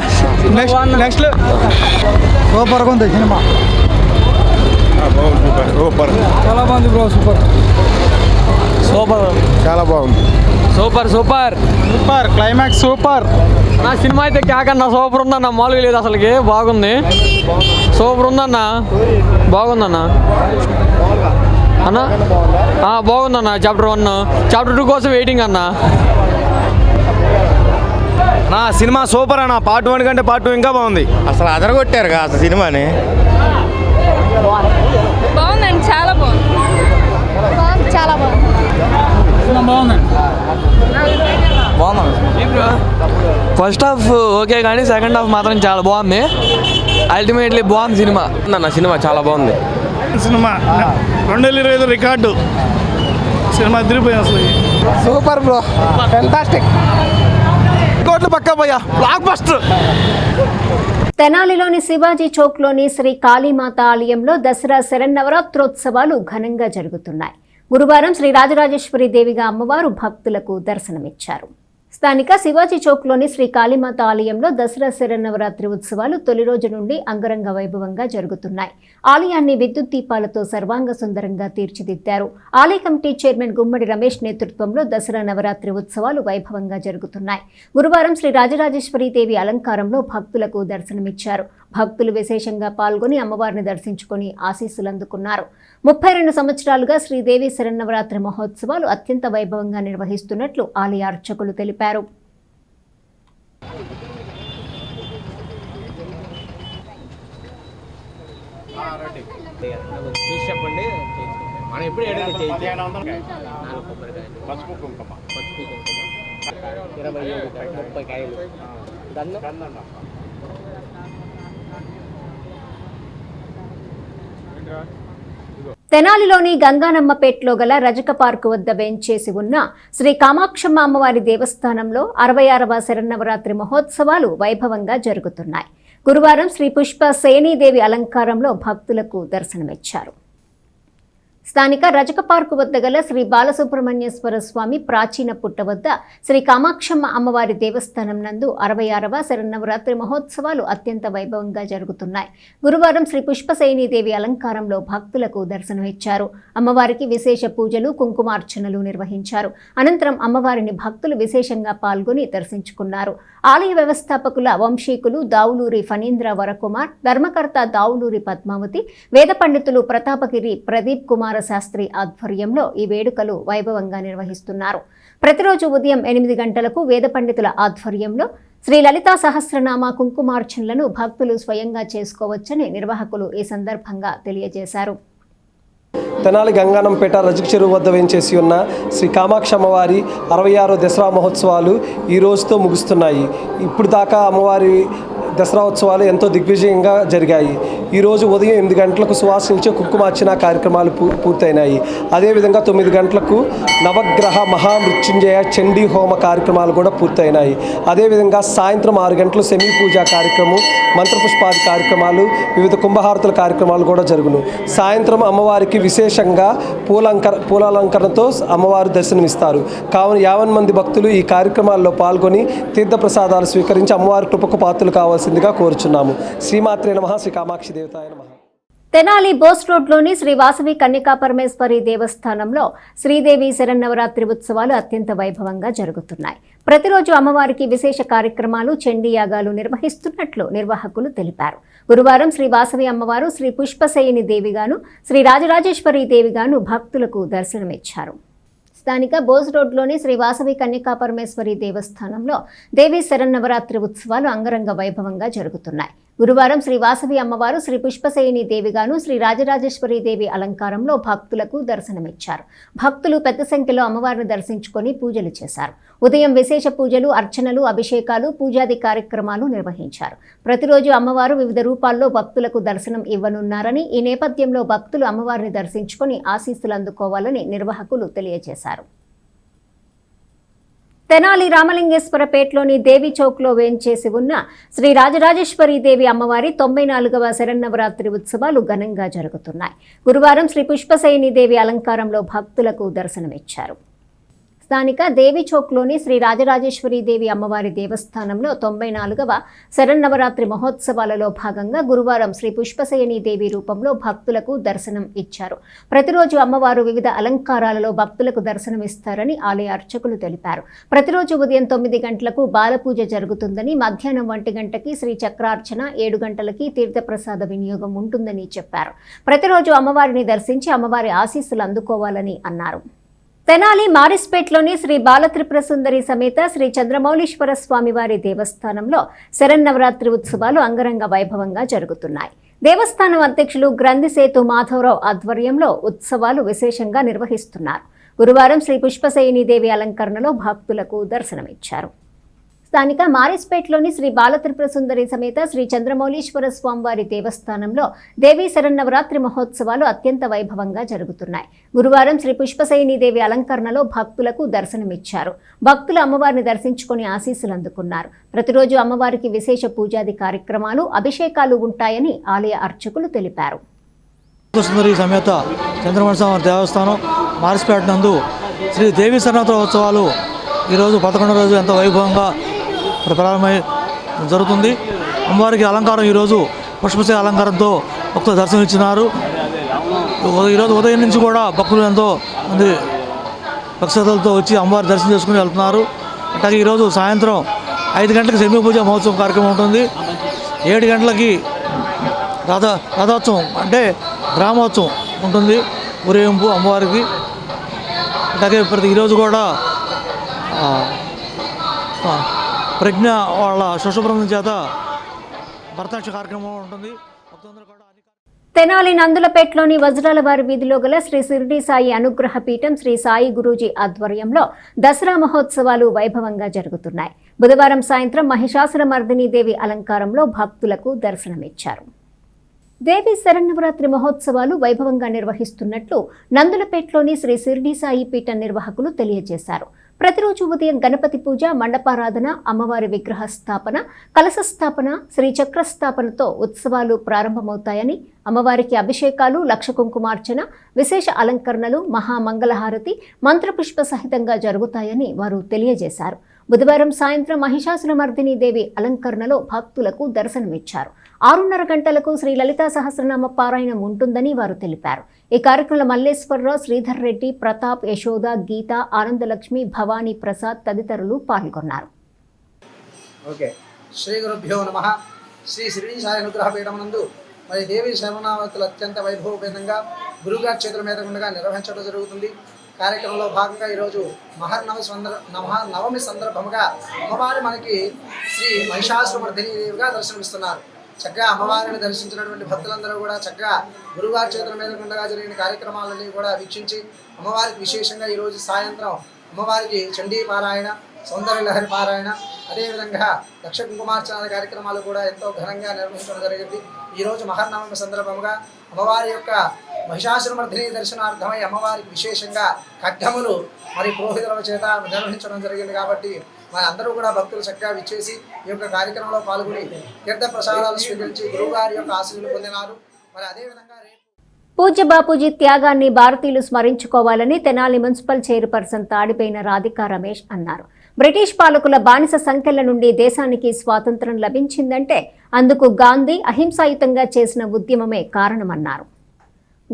నెక్స్ట్ సూపర్గా ఉంది సినిమా. సూపర్, చాలా బాగుంది బ్రో, సూపర్ చాలా బాగుంది. Super climax super. నా సినిమా అయితే కేకన్నా సూపర్ ఉందన్న, మామూలుగా లేదు అసలుకి, బాగుంది, సూపర్ ఉందన్న, బాగుందన్న అన్న, బాగుందన్న. చాప్టర్ 1, చాప్టర్ 2 కోసం వెయిటింగ్ అన్న. నా సినిమా సూపర్ అన్న, పార్ట్ 1 కంటే పార్ట్ 2 ఇంకా బాగుంది. అసలు అదరగొట్టారు అసలు సినిమాని. బాగుందండి, చాలా బాగుంది, చాలా బాగుంది. ఫస్ట్ హాఫ్ ఓకే కానీ సెకండ్ హాఫ్ మాత్రం చాలా బాగుంది. అల్టిమేట్లీ బాగుంది సినిమా. సినిమా చాలా బాగుంది. సినిమా 2025 రికార్డు సినిమా అదిరిపోయింది అసలు. Super bro, fantastic. కోట్లు పక్కా పోయా, బ్లాక్ బస్టర్. తెనాలిలోని శివాజీ చౌక్లోని శ్రీ కాళీమాత ఆలయంలో దసరా శరన్నవరాత్రోత్సవాలు ఘనంగా జరుగుతున్నాయి. గురువారం శ్రీ రాజరాజేశ్వరి దేవిగా అమ్మవారు భక్తులకు దర్శనమిచ్చారు. స్థానిక శివాజీ చౌక్లోని శ్రీ కాళీమాత ఆలయంలో దసరా శరన్నవరాత్రి ఉత్సవాలు తొలి రోజు నుండి అంగరంగ వైభవంగా జరుగుతున్నాయి. ఆలయాన్ని విద్యుత్ దీపాలతో సర్వాంగ సుందరంగా తీర్చిదిద్దారు. ఆలయ కమిటీ చైర్మన్ గుమ్మడి రమేష్ నేతృత్వంలో దసరా నవరాత్రి ఉత్సవాలు వైభవంగా జరుగుతున్నాయి. గురువారం శ్రీ రాజరాజేశ్వరి దేవి అలంకారంలో భక్తులకు దర్శనమిచ్చారు. భక్తులు విశేషంగా పాల్గొని అమ్మవారిని దర్శించుకుని ఆశీస్సులు అందుకున్నారు. 32 సంవత్సరాలుగా శ్రీదేవి శరన్నవరాత్రి మహోత్సవాలు అత్యంత వైభవంగా నిర్వహిస్తున్నట్లు ఆలయ అర్చకులు తెలిపారు. తెనాలిలోని గంగానమ్మపేటలో గల రజక పార్కు వద్ద వేంచేసి ఉన్న శ్రీ కామాక్షమ్మ అమ్మవారి దేవస్థానంలో 66వ శరన్నవరాత్రి మహోత్సవాలు వైభవంగా జరుగుతున్నాయి. గురువారం శ్రీ పుష్ప సేనీదేవి అలంకారంలో భక్తులకు దర్శనమిచ్చారు. స్థానిక రజక పార్కు వద్ద గల శ్రీ బాలసుబ్రహ్మణ్యేశ్వర స్వామి ప్రాచీన పుట్ట వద్ద శ్రీ కామాక్షమ్మ అమ్మవారి దేవస్థానం నందు 66వ శరన్నవరాత్రి మహోత్సవాలు అత్యంత వైభవంగా జరుగుతున్నాయి. గురువారం శ్రీ పుష్పసేనీదేవి అలంకారంలో భక్తులకు దర్శనమిచ్చారు. అమ్మవారికి విశేష పూజలు, కుంకుమార్చనలు నిర్వహించారు. అనంతరం అమ్మవారిని భక్తులు విశేషంగా పాల్గొని దర్శించుకున్నారు. ఆలయ వ్యవస్థాపకుల వంశీకులు దావులూరి ఫణీంద్ర వరకుమార్, ధర్మకర్త దావులూరి పద్మావతి, వేద పండితులు ప్రతాపగిరి ప్రదీప్ కుమార శాస్త్రి ఆధ్వర్యంలో ఈ వేడుకలు వైభవంగా నిర్వహిస్తున్నారు. ప్రతిరోజు ఉదయం 8 గంటలకు వేద పండితుల ఆధ్వర్యంలో శ్రీ లలితా సహస్రనామ కుంకుమార్చనలను భక్తులు స్వయంగా చేసుకోవచ్చని నిర్వాహకులు ఈ సందర్భంగా తెలియజేశారు. తెనాలి గంగానంపేట రజక చెరువు వద్ద వేంచేసి ఉన్న శ్రీ కామాక్షి అమ్మవారి 66వ దసరా మహోత్సవాలు ఈ రోజుతో ముగుస్తున్నాయి. ఇప్పుడు దాకా అమ్మవారి దసరా ఉత్సవాలు ఎంతో దిగ్విజయంగా జరిగాయి. ఈరోజు ఉదయం 8 గంటలకు సువాసనించే కుంకుమార్చన కార్యక్రమాలు పూర్తయినాయి. అదేవిధంగా 9 గంటలకు నవగ్రహ మహామృత్యుంజయ చండీ హోమ కార్యక్రమాలు కూడా పూర్తయినాయి. అదేవిధంగా సాయంత్రం 6 గంటలు సెమీ పూజా కార్యక్రమం, మంత్రపుష్పాది కార్యక్రమాలు, కుంభహారతుల కార్యక్రమాలు కూడా జరుగును. సాయంత్రం అమ్మవారికి విశేషంగా పూలాలంకరణతో అమ్మవారు దర్శనమిస్తారు. కావున 50 మంది భక్తులు ఈ కార్యక్రమాల్లో పాల్గొని తీర్థప్రసాదాలు స్వీకరించి అమ్మవారి కృపకు పాత్రలు కావాల్సిందిగా కోరుచున్నాము. శ్రీమాత్రే నమః. శ్రీ కామాక్షి దేవతాయ నమః. తెనాలి బోస్ రోడ్లోని శ్రీ వాసవి కన్యకా పరమేశ్వరి దేవస్థానంలో శ్రీదేవి శరన్నవరాత్రి ఉత్సవాలు అత్యంత వైభవంగా జరుగుతున్నాయి. ప్రతిరోజు అమ్మవారికి విశేష కార్యక్రమాలు, చండీ యాగాలు నిర్వహిస్తున్నట్లు నిర్వాహకులు తెలిపారు. గురువారం శ్రీ వాసవి అమ్మవారు శ్రీ పుష్పసేని దేవిగాను, శ్రీ రాజరాజేశ్వరి దేవిగాను భక్తులకు దర్శనమిచ్చారు. స్థానిక బోస్ రోడ్లోని శ్రీ వాసవి కన్యకా పరమేశ్వరి దేవస్థానంలో దేవి శరన్నవరాత్రి ఉత్సవాలు అంగరంగ వైభవంగా జరుగుతున్నాయి. గురువారం శ్రీ వాసవి అమ్మవారు శ్రీ పుష్పశయని దేవిగాను శ్రీ రాజరాజేశ్వరి దేవి అలంకారంలో భక్తులకు దర్శనమిచ్చారు. భక్తులు పెద్ద సంఖ్యలో అమ్మవారిని దర్శించుకొని పూజలు చేశారు. ఉదయం విశేష పూజలు, అర్చనలు, అభిషేకాలు, పూజాది కార్యక్రమాలు నిర్వహించారు. ప్రతిరోజు అమ్మవారు వివిధ రూపాల్లో భక్తులకు దర్శనం ఇవ్వనున్నారని, ఈ నేపథ్యంలో భక్తులు అమ్మవారిని దర్శించుకొని ఆశీస్సులు అందుకోవాలని నిర్వాహకులు తెలియజేశారు. తెనాలి రామలింగేశ్వరపేటలోని దేవి చౌక్లో వేంచేసి ఉన్న శ్రీ రాజరాజేశ్వరి దేవి అమ్మవారి 94వ శరన్నవరాత్రి ఉత్సవాలు ఘనంగా జరుగుతున్నాయి. గురువారం శ్రీ పుష్పశయని దేవి అలంకారంలో భక్తులకు దర్శనమిచ్చారు. స్థానిక దేవి చౌక్లోని శ్రీ రాజరాజేశ్వరి దేవి అమ్మవారి దేవస్థానంలో 94వ శరన్నవరాత్రి మహోత్సవాలలో భాగంగా గురువారం శ్రీ పుష్పశయని దేవి రూపంలో భక్తులకు దర్శనం ఇచ్చారు. ప్రతిరోజు అమ్మవారు వివిధ అలంకారాలలో భక్తులకు దర్శనమిస్తారని ఆలయ అర్చకులు తెలిపారు. ప్రతిరోజు ఉదయం 9 గంటలకు బాలపూజ జరుగుతుందని, మధ్యాహ్నం 1 గంటకి శ్రీ చక్రార్చన, 7 గంటలకి తీర్థప్రసాద వినియోగం ఉంటుందని చెప్పారు. ప్రతిరోజు అమ్మవారిని దర్శించి అమ్మవారి ఆశీస్సులు అందుకోవాలని అన్నారు. తెనాలి మారిస్పేట్లోని శ్రీ బాలత్రిపుర సుందరి సమేత శ్రీ చంద్రమౌళీశ్వర స్వామివారి దేవస్థానంలో శరన్నవరాత్రి ఉత్సవాలు అంగరంగ వైభవంగా జరుగుతున్నాయి. దేవస్థానం అధ్యక్షులు గ్రంథిసేతు మాధవరావు ఆధ్వర్యంలో ఉత్సవాలు విశేషంగా నిర్వహిస్తున్నారు. గురువారం శ్రీ పుష్పశయని దేవి అలంకరణలో భక్తులకు దర్శనమిచ్చారు. స్థానిక మారిస్పేట్లోని శ్రీ బాలత్రిపుర సుందరి సమేత శ్రీ చంద్రమౌళీశ్వర స్వామివారి దేవస్థానంలో దేవీ శరన్నవరాత్రి మహోత్సవాలు అత్యంత వైభవంగా జరుగుతున్నాయి. గురువారం శ్రీ పుష్పశయని దేవి అలంకరణలో భక్తులకు దర్శనమిచ్చారు. భక్తులు అమ్మవారిని దర్శించుకొని ఆశీస్సులు అందుకున్నారు. ప్రతిరోజు అమ్మవారికి విశేష పూజాది కార్యక్రమాలు, అభిషేకాలు ఉంటాయని ఆలయ అర్చకులు తెలిపారు. సుందరి సమేత చంద్రమౌళి స్వామి దేవస్థానం మారిస్పేట నందు శ్రీ దేవీ శరన్నవరాత్రి ఉత్సవాలు ఈరోజు 11వ రోజు ఎంతో వైభవంగా ప్రారంభమై జరుగుతుంది. అమ్మవారికి అలంకారం ఈరోజు పుష్పశయ అలంకారంతో భక్తులు దర్శనం ఇచ్చినారు. ఈరోజు ఉదయం నుంచి కూడా భక్తులు ఎంతో మంది భక్తులతో వచ్చి అమ్మవారి దర్శనం చేసుకుని వెళ్తున్నారు. అట్లాగే ఈరోజు సాయంత్రం 5 గంటలకు శమీ పూజ మహోత్సవం కార్యక్రమం ఉంటుంది. 7 గంటలకి రథోత్సవం అంటే గ్రామోత్సవం ఉంటుంది, ఊరేగింపు అమ్మవారికి. అట్లాగే ఈరోజు కూడా ప్రజ్ఞ వాళ్ళ శుభ్రం చేత భరతాక్ష కార్యక్రమం ఉంటుంది. తెనాలి నందులపేటలోని వజ్రాల వారి వీధిలో గల శ్రీ షిరిడి సాయి అనుగ్రహ పీఠం శ్రీ సాయి గురూజీ ఆధ్వర్యంలో దసరా మహోత్సవాలు వైభవంగా జరుగుతున్నాయి. బుధవారం సాయంత్రం మహిషాసురమర్దిని దేవి అలంకారంలో భక్తులకు దర్శనమిచ్చారు. దేవి శరన్నవరాత్రి మహోత్సవాలు వైభవంగా నిర్వహిస్తున్నట్లు నందులపేటలోని శ్రీ షిరిడి సాయి పీఠం నిర్వాహకులు తెలియజేశారు. ప్రతిరోజు ఉదయం గణపతి పూజ, మండపారాధన, అమ్మవారి విగ్రహ స్థాపన, కలశ స్థాపన, శ్రీచక్ర స్థాపనతో ఉత్సవాలు ప్రారంభమవుతాయని, అమ్మవారికి అభిషేకాలు, లక్ష కుంకుమార్చన, విశేష అలంకరణలు, మహామంగళహారతి, మంత్రపుష్ప సహితంగా జరుగుతాయని వారు తెలియజేశారు. బుధవారం సాయంత్రం మహిషాసురమర్దిని దేవి అలంకరణలో భక్తులకు దర్శనమిచ్చారు. 6:30 గంటలకు శ్రీ లలితా సహస్రనామ పారాయణం ఉంటుందని వారు తెలిపారు. ఈ కార్యక్రమంలో మల్లేశ్వరరావు, శ్రీధర్ రెడ్డి, ప్రతాప్, యశోద, గీత, ఆనందలక్ష్మి, భవానీ ప్రసాద్ తదితరులు పాల్గొన్నారు. శ్రీ గురుభ్యో నమః. శ్రీ షిరిడి సాయి అనుగ్రహ పీఠమునందు మరి దేవి శరణావతులు అత్యంత వైభవపేతంగా గురుగారి చేతుల మీద ఉండగా నిర్వహించడం జరుగుతుంది. కార్యక్రమంలో భాగంగా ఈరోజు మహానవమి సందర్భంగా అమ్మవారి మనకి శ్రీ మహిషాసురమర్దిని దేవిగా దర్శనమిస్తున్నారు. చక్కగా అమ్మవారిని దర్శించినటువంటి భక్తులందరూ కూడా చక్కగా గురువారి చేతుల మీద ఉండగా జరిగిన కార్యక్రమాలన్నీ కూడా వీక్షించి అమ్మవారికి విశేషంగా ఈరోజు సాయంత్రం అమ్మవారికి చండీ పారాయణ, సౌందర్య లహరి పారాయణ, అదేవిధంగా లక్ష కుంకుమార్చన కార్యక్రమాలు కూడా ఎంతో ఘనంగా నిర్వహించడం జరిగింది. ఈరోజు మహానవమి సందర్భంగా అమ్మవారి యొక్క మహిషాసురమర్దిని దర్శనార్థమై అమ్మవారికి విశేషంగా ఖడ్గములు మరి పురోహితుల చేత నిర్వహించడం జరిగింది. కాబట్టి మరి అందరూ కూడా భక్తులు చక్కగా విచ్చేసి ఈ యొక్క కార్యక్రమంలో పాల్గొని తీర్థ ప్రసాదాలు స్వీకరించి గురువుగారి యొక్క ఆశీస్సులు పొందినారు. మరి అదేవిధంగా పూజ్య బాపూజీ త్యాగాన్ని భారతీయులు స్మరించుకోవాలని తెనాలి మున్సిపల్ చైర్పర్సన్ తాడిపోయిన రాధికా రమేష్ అన్నారు. బ్రిటిష్ పాలకుల బానిస సంఖ్యల నుండి దేశానికి స్వాతంత్రం లభించిందంటే అందుకు గాంధీ అహింసాయుతంగా చేసిన ఉద్యమమే కారణమన్నారు.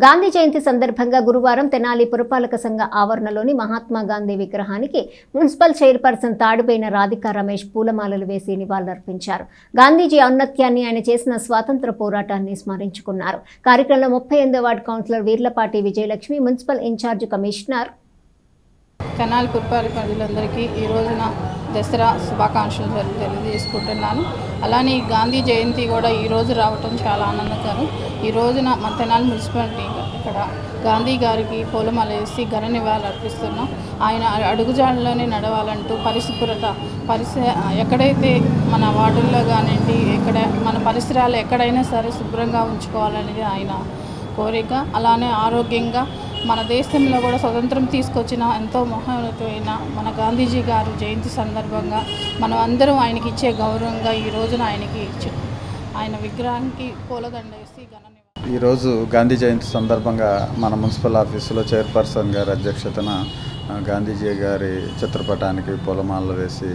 గాంధీ జయంతి సందర్భంగా గురువారం తెనాలి పురపాలక సంఘ ఆవరణలోని మహాత్మా గాంధీ విగ్రహానికి మున్సిపల్ చైర్పర్సన్ తాడిపోయిన రాధికా రమేష్ పూలమాలలు వేసి నివాళులర్పించారు. గాంధీజీ ఔన్నత్యాన్ని, ఆయన చేసిన స్వాతంత్ర పోరాటాన్ని స్మరించుకున్నారు. కార్యక్రమంలో 38వ ward councillor Veerlapati Vijayalakshmi, municipal incharge commissioner Tenali పురపాలక ప్రజలందరికీ ఈ రోజున దసరా శుభాకాంక్షలు తెలియజేసుకుంటున్నాను. అలానే ఈ గాంధీ జయంతి కూడా ఈరోజు రావటం చాలా ఆనందకరం. ఈ రోజున మన తెనాలి మున్సిపాలిటీ ఇక్కడ గాంధీ గారికి పూలమాల వేసి ఘన నివాళులు అర్పిస్తున్నాం. ఆయన అడుగుజాడలోనే నడవాలంటూ పరిశుభ్రత ఎక్కడైతే మన వార్డుల్లో కానివ్వండి, మన పరిసరాలు ఎక్కడైనా సరే శుభ్రంగా ఉంచుకోవాలనేది ఆయన కోరిక. అలానే ఆరోగ్యంగా మన దేశంలో కూడా స్వతంత్రం తీసుకొచ్చిన ఎంతో మహోన్నతమైన మన గాంధీజీ గారు జయంతి సందర్భంగా మనం అందరం ఆయనకి ఇచ్చే గౌరవంగా ఈ రోజున ఆయన విగ్రహానికి పూలదండ వేసి ఈరోజు గాంధీ జయంతి సందర్భంగా మన మున్సిపల్ ఆఫీసులో చైర్పర్సన్ గారి అధ్యక్షతన గాంధీజీ గారి చిత్రపటానికి పూలమాలలు వేసి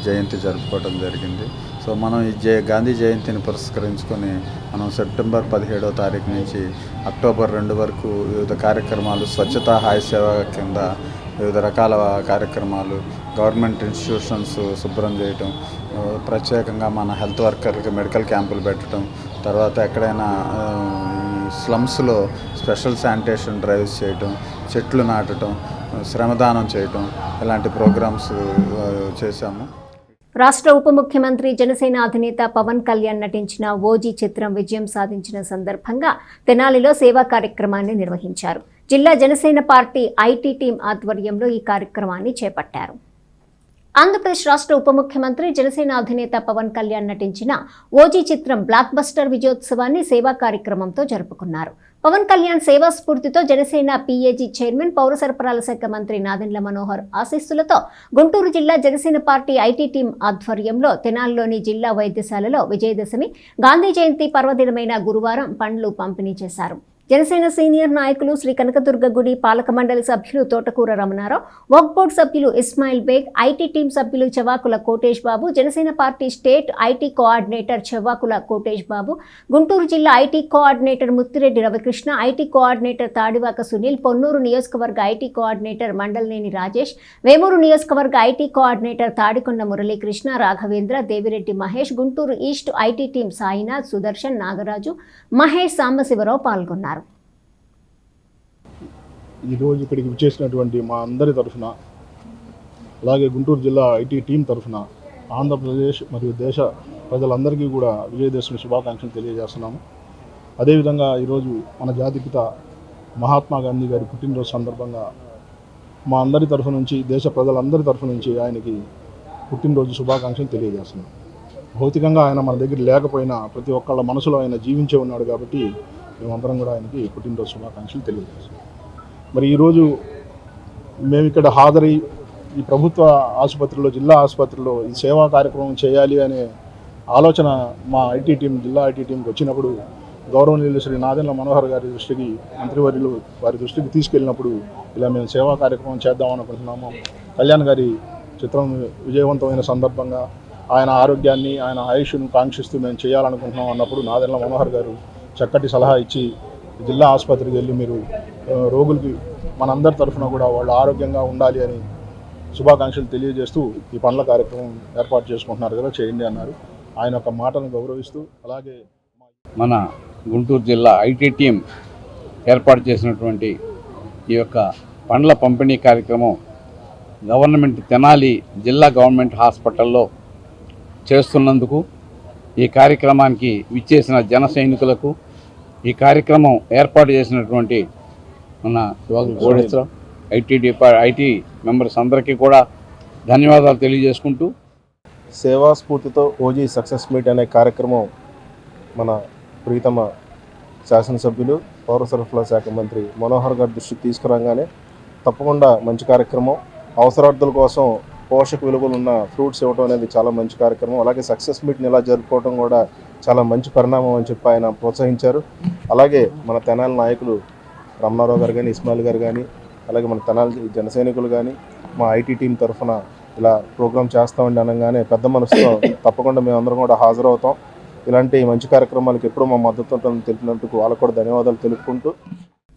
జయంతి జరుపుకోవడం జరిగింది. సో మనం ఈ గాంధీ జయంతిని పురస్కరించుకొని మనం సెప్టెంబర్ 17వ తారీఖు నుంచి అక్టోబర్ 2 వరకు వివిధ కార్యక్రమాలు, స్వచ్ఛతా హాయ్ సేవ కింద వివిధ రకాల కార్యక్రమాలు, గవర్నమెంట్ ఇన్స్టిట్యూషన్స్ శుభ్రం చేయటం, ప్రత్యేకంగా మన హెల్త్ వర్కర్కి మెడికల్ క్యాంపులు పెట్టడం, తర్వాత ఎక్కడైనా స్లమ్స్లో స్పెషల్ శానిటేషన్ డ్రైవ్స్ చేయటం, చెట్లు నాటడం, శ్రమదానం చేయటం, ఇలాంటి ప్రోగ్రామ్స్ చేశాము. రాష్ట్ర ఉప ముఖ్యమంత్రి జనసేన అధినేత పవన్ కళ్యాణ్ నటించిన ఓజీ చిత్రం విజయం సాధించిన సందర్భంగా తెనాలిలో సేవా కార్యక్రమాన్ని నిర్వహించారు. జిల్లా జనసేన పార్టీ ఐటీ టీం ఆధ్వర్యంలో ఈ కార్యక్రమాన్ని చేపట్టారు. ఆంధ్రప్రదేశ్ రాష్ట్ర ఉప ముఖ్యమంత్రి జనసేన అధినేత పవన్ కళ్యాణ్ నటించిన ఓజీ చిత్రం బ్లాక్ బస్టర్ విజయోత్సవాన్ని సేవా కార్యక్రమంతో జరుపుకున్నారు. పవన్ కళ్యాణ్ సేవా స్ఫూర్తితో జనసేన పీఏజీ చైర్మన్, పౌర సరఫరాల శాఖ మంత్రి నాదెండ్ల మనోహర్ ఆశీస్సులతో గుంటూరు జిల్లా జనసేన పార్టీ ఐటీ టీం ఆధ్వర్యంలో తెనాలిలోని జిల్లా వైద్యశాలలో విజయదశమి గాంధీ జయంతి పర్వదినమైన గురువారం పండ్లు పంపిణీ చేశారు. జనసేన సీనియర్ నాయకులు శ్రీ కనకదుర్గ గుడి పాలక మండలి సభ్యులు తోటకూర రమణారావు, వర్క్ బోర్డు సభ్యులు ఇస్మాయిల్ బేగ్, ఐటీ టీం సభ్యులు Chevakula Kotesh Babu, Janasena party state IT coordinator Chevakula Kotesh Babu, Guntur జిల్లా IT coordinator Muthireddy Ravikrishna, IT coordinator Thadivaka Sunil, Ponnur నియోజకవర్గ ఐటీ కోఆర్డినేటర్ మండలనేని రాజేష్, వేమూరు నియోజకవర్గ IT coordinator Tadikonda Muralikrishna, Raghavendra, Devireddy Mahesh, Guntur east IT team Sainath, Sudarshan, Nagaraju, Mahesh, Sambasivarao పాల్గొన్నారు. ఈరోజు ఇక్కడికి విచ్చేసినటువంటి మా అందరి తరఫున, అలాగే గుంటూరు జిల్లా ఐటీ టీం తరఫున ఆంధ్రప్రదేశ్ మరియు దేశ ప్రజలందరికీ కూడా విజయదశమి శుభాకాంక్షలు తెలియజేస్తున్నాము. అదేవిధంగా ఈరోజు మన జాతిపిత మహాత్మా గాంధీ గారి పుట్టినరోజు సందర్భంగా మా అందరి తరఫు నుంచి, దేశ ప్రజలందరి తరఫు నుంచి ఆయనకి పుట్టినరోజు శుభాకాంక్షలు తెలియజేస్తున్నాం. భౌతికంగా ఆయన మన దగ్గర లేకపోయినా ప్రతి ఒక్కళ్ళ మనసులో ఆయన జీవించే ఉన్నాడు కాబట్టి మేమందరం కూడా ఆయనకి పుట్టినరోజు శుభాకాంక్షలు తెలియజేస్తున్నాం. మరి ఈరోజు మేము ఇక్కడ హాజరై ఈ ప్రభుత్వ ఆసుపత్రిలో, జిల్లా ఆసుపత్రిలో ఈ సేవా కార్యక్రమం చేయాలి అనే ఆలోచన మా ఐటీ టీం, జిల్లా ఐటీ టీంకి వచ్చినప్పుడు గౌరవనీయులు శ్రీ నాదెండ్ల మనోహర్ గారి దృష్టికి, మంత్రివర్యులు వారి దృష్టికి తీసుకెళ్ళినప్పుడు ఇలా మేము సేవా కార్యక్రమం చేద్దాం అనుకుంటున్నాము. కళ్యాణ్ గారి చిత్రం విజయవంతమైన సందర్భంగా ఆయన ఆరోగ్యాన్ని, ఆయన ఆయుష్ను కాంక్షిస్తూ మేము చేయాలనుకుంటున్నాం అన్నప్పుడు నాదెండ్ల మనోహర్ గారు చక్కటి సలహా ఇచ్చి జిల్లా ఆసుపత్రికి వెళ్ళి మీరు రోగులకి మనందరి తరఫున కూడా వాళ్ళు ఆరోగ్యంగా ఉండాలి అని శుభాకాంక్షలు తెలియజేస్తూ ఈ పండ్ల కార్యక్రమం ఏర్పాటు చేసుకుంటున్నారు కదా, చేయండి అన్నారు. ఆయన ఒక మాటను గౌరవిస్తూ అలాగే మన గుంటూరు జిల్లా ఐటీ టీం ఏర్పాటు చేసినటువంటి ఈ యొక్క పండ్ల పంపిణీ కార్యక్రమం గవర్నమెంట్ తెనాలి జిల్లా గవర్నమెంట్ హాస్పిటల్లో చేస్తున్నందుకు ఈ కార్యక్రమానికి విచ్చేసిన జన సైనికులకు, ఈ కార్యక్రమం ఏర్పాటు చేసినటువంటి మన కోటేశ్వర ఐటీ మెంబర్స్ అందరికీ కూడా ధన్యవాదాలు తెలియజేసుకుంటూ, సేవా స్ఫూర్తితో ఓజీ సక్సెస్ మీట్ అనే కార్యక్రమం మన ప్రీతమ శాసనసభ్యులు, పౌర సరఫరాల శాఖ మంత్రి మనోహర్ గారి దృష్టికి తీసుకురాగానే తప్పకుండా మంచి కార్యక్రమం, అవసరార్థుల కోసం పోషక విలువలు ఉన్న ఫ్రూట్స్ ఇవ్వడం అనేది చాలా మంచి కార్యక్రమం. అలాగే సక్సెస్ మీట్ని ఇలా జరుపుకోవడం కూడా చాలా మంచి పరిణామం అని చెప్పి ఆయన ప్రోత్సహించారు. అలాగే మన తెనాలి నాయకులు రమణారావు గారు కానీ, ఇస్మాయిల్ గారు కానీ, అలాగే మన తెనాలి జనసైనికులు కానీ మా ఐటీ టీం తరఫున ఇలా ప్రోగ్రామ్ చేస్తామండి అనగానే పెద్ద మనసుతో తప్పకుండా మేమందరం కూడా హాజరవుతాం. ఇలాంటి మంచి కార్యక్రమాలకు ఎప్పుడూ మా మద్దతు తెలిపినందుకు వాళ్ళకు కూడా ధన్యవాదాలు తెలుపుకుంటూ,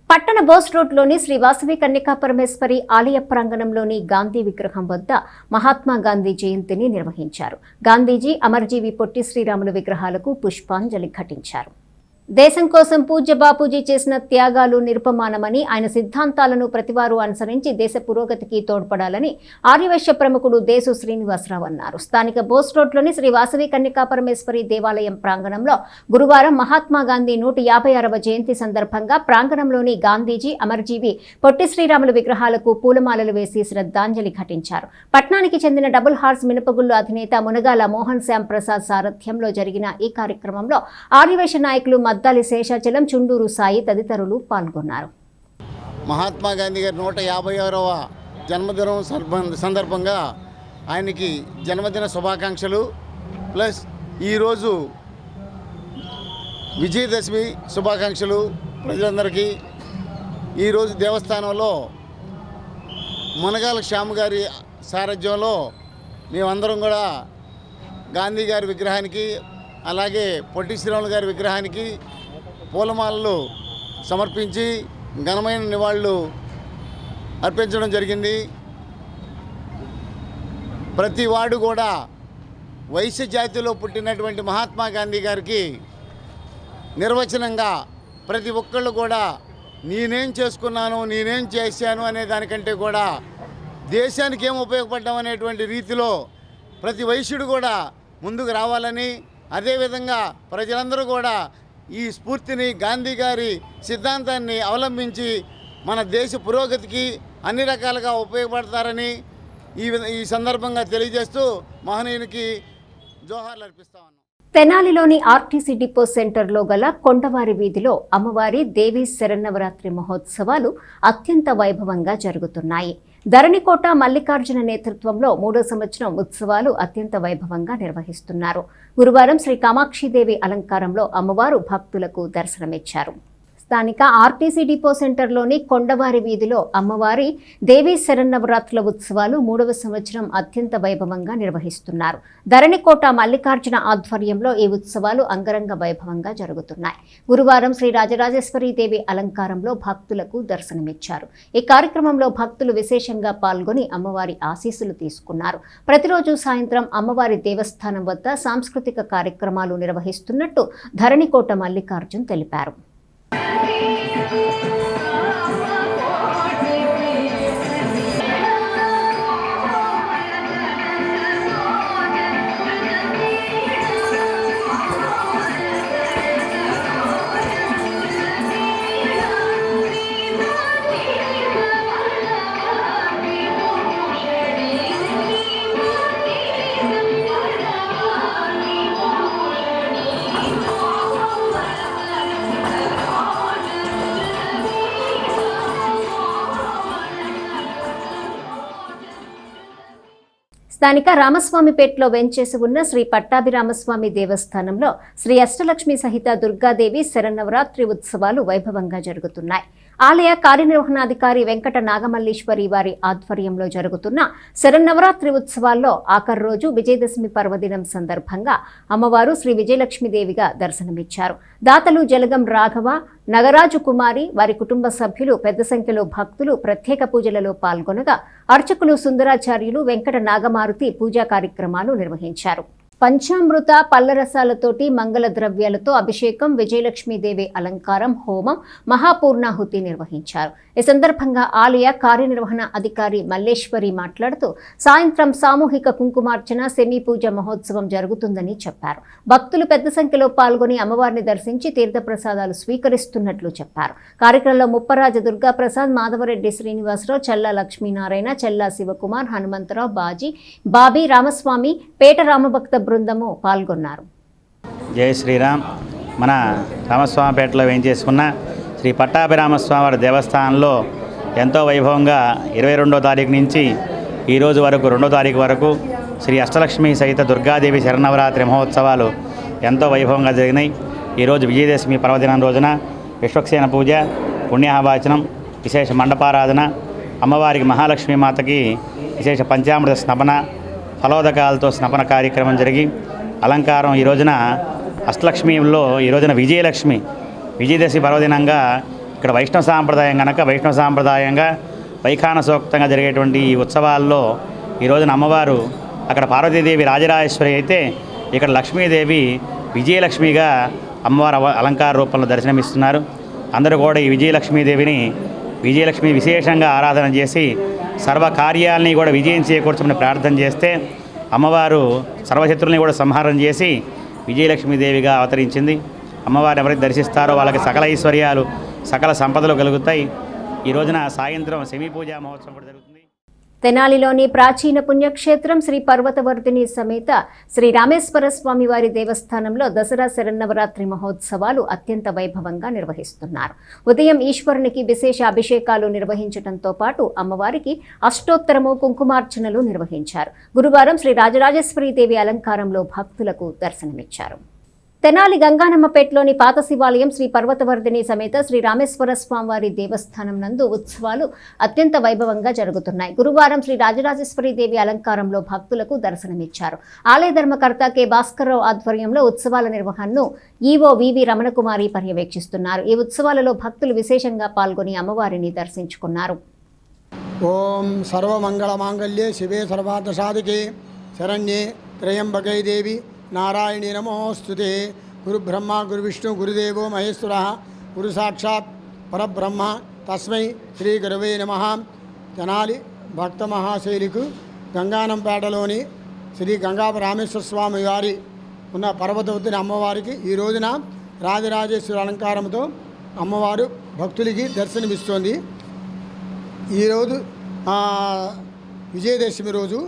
పట్టణ బోస్ రోడ్లోని శ్రీ వాసవి కన్యకా పరమేశ్వరి ఆలయ ప్రాంగణంలోని గాంధీ విగ్రహం వద్ద మహాత్మా గాంధీ జయంతిని నిర్వహించారు. గాంధీజీ, అమర్జీవి పొట్టి శ్రీరాములు విగ్రహాలకు పుష్పాంజలి ఘటించారు. దేశం కోసం పూజ్య బాపూజీ చేసిన త్యాగాలు నిరుపమానమని, ఆయన సిద్ధాంతాలను ప్రతివారు అనుసరించి దేశ పురోగతికి తోడ్పడాలని ఆర్యవైశ్య ప్రముఖుడు దేశు శ్రీనివాసరావు అన్నారు. స్థానిక బోస్ రోడ్లోని శ్రీ వాసవి కన్యకా పరమేశ్వరి దేవాలయం ప్రాంగణంలో గురువారం మహాత్మా గాంధీ 156వ జయంతి సందర్భంగా ప్రాంగణంలోని గాంధీజీ, అమరజీవి పొట్టి శ్రీరాములు విగ్రహాలకు పూలమాలలు వేసి శ్రద్ధాంజలి ఘటించారు. పట్నానికి చెందిన డబుల్ హార్స్ మినపగుళ్ళు అధినేత మునగాల మోహన్ శ్యామ్ ప్రసాద్ సారథ్యంలో జరిగిన ఈ కార్యక్రమంలో ఆర్యవైశ్య నాయకులు మద్దాలి శేషాచలం, చుండూరు సాయి తదితరులు పాల్గొన్నారు. మహాత్మా గాంధీ గారి 156వ జన్మదినం సందర్భంగా ఆయనకి జన్మదిన శుభాకాంక్షలు. ప్లస్ ఈరోజు విజయదశమి శుభాకాంక్షలు ప్రజలందరికీ. ఈరోజు దేవస్థానంలో మునగాల శ్యామ్ గారి సారథ్యంలో మేమందరం కూడా గాంధీ గారి విగ్రహానికి, అలాగే పొట్టి శ్రీరాములు గారి విగ్రహానికి పూలమాలలు సమర్పించి ఘనమైన నివాళులు అర్పించడం జరిగింది. ప్రతి వాడు కూడా వైశ్య జాతిలో పుట్టినటువంటి మహాత్మా గాంధీ గారికి నిర్వచనంగా ప్రతి ఒక్కళ్ళు కూడా నేనేం చేసుకున్నాను, నేనేం చేశాను అనే దానికంటే కూడా దేశానికి ఏం ఉపయోగపడ్డాం అనేటువంటి రీతిలో ప్రతి వైశ్యుడు కూడా ముందుకు రావాలని, అదేవిధంగా ప్రజలందరూ కూడా ఈ స్ఫూర్తిని, గాంధీ గారి సిద్ధాంతాన్ని అవలంబించి మన దేశ పురోగతికి అన్ని రకాలుగా ఉపయోగపడతారని ఈ సందర్భంగా తెలియజేస్తూ మహనీయునికి జోహార్లు అర్పిస్తా ఉన్నాం. తెనాలిలోని ఆర్టీసీ డిపో సెంటర్లో గల కొండవారి వీధిలో అమ్మవారి దేవీ శరన్నవరాత్రి మహోత్సవాలు అత్యంత వైభవంగా జరుగుతున్నాయి. ధరణికోట మల్లికార్జున నేతృత్వంలో 3వ సంవత్సరం ఉత్సవాలు అత్యంత వైభవంగా నిర్వహిస్తున్నారు. గురువారం శ్రీ కామాక్షిదేవి అలంకారంలో అమ్మవారు భక్తులకు దర్శనమిచ్చారు. స్థానిక ఆర్టీసీ డిపో సెంటర్లోని కొండవారి వీధిలో అమ్మవారి దేవీ శరన్నవరాత్రుల ఉత్సవాలు 3వ సంవత్సరం అత్యంత వైభవంగా నిర్వహిస్తున్నారు. ధరణికోట మల్లికార్జున ఆధ్వర్యంలో ఈ ఉత్సవాలు అంగరంగ వైభవంగా జరుగుతున్నాయి. గురువారం శ్రీ రాజరాజేశ్వరి దేవి అలంకారంలో భక్తులకు దర్శనమిచ్చారు. ఈ కార్యక్రమంలో భక్తులు విశేషంగా పాల్గొని అమ్మవారి ఆశీస్సులు తీసుకున్నారు. ప్రతిరోజు సాయంత్రం అమ్మవారి దేవస్థానం వద్ద సాంస్కృతిక కార్యక్రమాలు నిర్వహిస్తున్నట్టు ధరణికోట మల్లికార్జున్ తెలిపారు. స్థానిక రామస్వామిపేటలో వెంచేసి ఉన్న శ్రీ పట్టాభిరామస్వామి దేవస్థానంలో శ్రీ అష్టలక్ష్మి సహిత దుర్గాదేవి శరన్నవరాత్రి ఉత్సవాలు వైభవంగా జరుగుతున్నాయి. ఆలయ కార్యనిర్వహణాధికారి వెంకట నాగమల్లీశ్వరి వారి ఆధ్వర్యంలో జరుగుతున్న శరన్నవరాత్రి ఉత్సవాల్లో ఆఖరి రోజు విజయదశమి పర్వదినం సందర్భంగా అమ్మవారు శ్రీ విజయలక్ష్మీదేవిగా దర్శనమిచ్చారు. దాతలు జలగం రాఘవ, నగరాజు కుమారి, వారి కుటుంబ సభ్యులు పెద్ద సంఖ్యలో భక్తులు ప్రత్యేక పూజలలో పాల్గొనగా అర్చకులు సుందరాచార్యులు వెంకట నాగమారుతి పూజా కార్యక్రమాలు నిర్వహించారు. పంచామృత పల్లరసాలతోటి మంగళ ద్రవ్యాలతో అభిషేకం, విజయలక్ష్మీదేవి అలంకారం, హోమం, మహాపూర్ణాహుతి నిర్వహించారు. ఈ సందర్భంగా ఆలయ కార్యనిర్వహణ అధికారి మల్లేశ్వరి మాట్లాడుతూ సాయంత్రం సామూహిక కుంకుమార్చన, సెమీ పూజ మహోత్సవం జరుగుతుందని చెప్పారు. భక్తులు పెద్ద సంఖ్యలో పాల్గొని అమ్మవారిని దర్శించి తీర్థప్రసాదాలు స్వీకరిస్తున్నట్లు చెప్పారు. కార్యక్రమంలో ముప్పరాజ దుర్గాప్రసాద్, మాధవరెడ్డి శ్రీనివాసరావు, చల్లా లక్ష్మీనారాయణ, చల్లా శివకుమార్, హనుమంతరావు, బాబీ రామస్వామి, పేట రామభక్త బృందము పాల్గొన్నారు. జై శ్రీరామ్. మన రామస్వామిపేటలో వేయించేసుకున్న శ్రీ పట్టాభిరామస్వామి వారి దేవస్థానంలో ఎంతో వైభవంగా 22వ తారీఖు నుంచి ఈరోజు వరకు 2వ తారీఖు వరకు శ్రీ అష్టలక్ష్మి సహిత దుర్గాదేవి శరన్నవరాత్రి మహోత్సవాలు ఎంతో వైభవంగా జరిగినాయి. ఈరోజు విజయదశమి పర్వదినం రోజున విశ్వక్సేన పూజ, పుణ్యాహవాచనం, విశేష మండపారాధన, అమ్మవారికి మహాలక్ష్మీ మాతకి విశేష పంచామృత స్నపన, ఫలోదకాలతో స్నపన కార్యక్రమం జరిగి అలంకారం ఈ రోజున అష్టలక్ష్మిలో ఈ రోజున విజయదశమి పర్వదినంగా ఇక్కడ వైష్ణవ సాంప్రదాయం కనుక వైష్ణవ సాంప్రదాయంగా వైఖానసోక్తంగా జరిగేటువంటి ఈ ఉత్సవాల్లో ఈ రోజున అమ్మవారు అక్కడ పార్వతీదేవి రాజరాజేశ్వరి అయితే ఇక్కడ లక్ష్మీదేవి విజయలక్ష్మిగా అమ్మవారి అలంకార రూపంలో దర్శనమిస్తున్నారు. అందరూ కూడా ఈ విజయలక్ష్మీదేవిని విజయలక్ష్మి విశేషంగా ఆరాధన చేసి సర్వ కార్యాలని కూడా విజయం చేకూర్చమని ప్రార్థన చేస్తే అమ్మవారు సర్వశత్రుల్ని కూడా సంహారం చేసి విజయలక్ష్మీదేవిగా అవతరించింది. అమ్మవారిని ఎవరైతే దర్శిస్తారో వాళ్ళకి సకల ఐశ్వర్యాలు సకల సంపదలు కలుగుతాయి. ఈ రోజున సాయంత్రం శమీ పూజా మహోత్సవం కూడా జరుగుతుంది. తెనాలిలోని ప్రాచీన పుణ్యక్షేత్రం శ్రీ పర్వతవర్ధిని సమేత శ్రీ రామేశ్వర స్వామి వారి దేవస్థానంలో దసరా శరన్నవరాత్రి మహోత్సవాలు అత్యంత వైభవంగా నిర్వహిస్తున్నారు. ఉదయం ఈశ్వరునికి విశేష అభిషేకాలు నిర్వహించడంతో పాటు అమ్మవారికి అష్టోత్తరము కుంకుమార్చనలు నిర్వహించారు. గురువారం శ్రీ రాజరాజేశ్వరి దేవి అలంకారంలో భక్తులకు దర్శనమిచ్చారు. తెనాలి గంగానమ్మపేటలోని పాత శివాలయం శ్రీ పర్వతవర్ధిని సమేత శ్రీ రామేశ్వర స్వామివారి దేవస్థానం నందు ఉత్సవాలు అత్యంత వైభవంగా జరుగుతున్నాయి. గురువారం శ్రీ రాజరాజేశ్వరి దేవి అలంకారంలో భక్తులకు దర్శనమిచ్చారు. ఆలయ ధర్మకర్త కె భాస్కర్రావు ఆధ్వర్యంలో ఉత్సవాల నిర్వహణను ఈవో వివి రమణకుమారి పర్యవేక్షిస్తున్నారు. ఈ ఉత్సవాలలో భక్తులు విశేషంగా పాల్గొని అమ్మవారిని దర్శించుకున్నారు. ఓం సర్వమంగళ మాంగళ్యే శివే సర్వార్థ సాధికే శరణ్యే త్రయంబకే దేవి నారాయణి నమోస్తుతే. గురు బ్రహ్మ గురు విష్ణు గురుదేవో మహేశ్వర గురు సాక్షాత్ పరబ్రహ్మ తస్మై శ్రీ గురవే నమః. తెనాలి భక్త మహాశైలికు గంగానంపేటలోని శ్రీ గంగా రామేశ్వర స్వామి వారి ఉన్న పర్వతవర్ధిని అమ్మవారికి ఈ రోజున రాజరాజేశ్వరి అలంకారంతో అమ్మవారు భక్తులకి దర్శనమిస్తోంది. ఈరోజు విజయదశమి రోజు,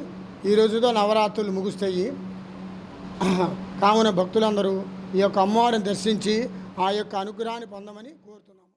ఈ రోజుతో నవరాత్రులు ముగుస్తాయి. కావున భక్తులందరూ ఈ యొక్క అమ్మవారిని దర్శించి ఆ యొక్క అనుగ్రహాన్ని పొందమని కోరుతున్నాము.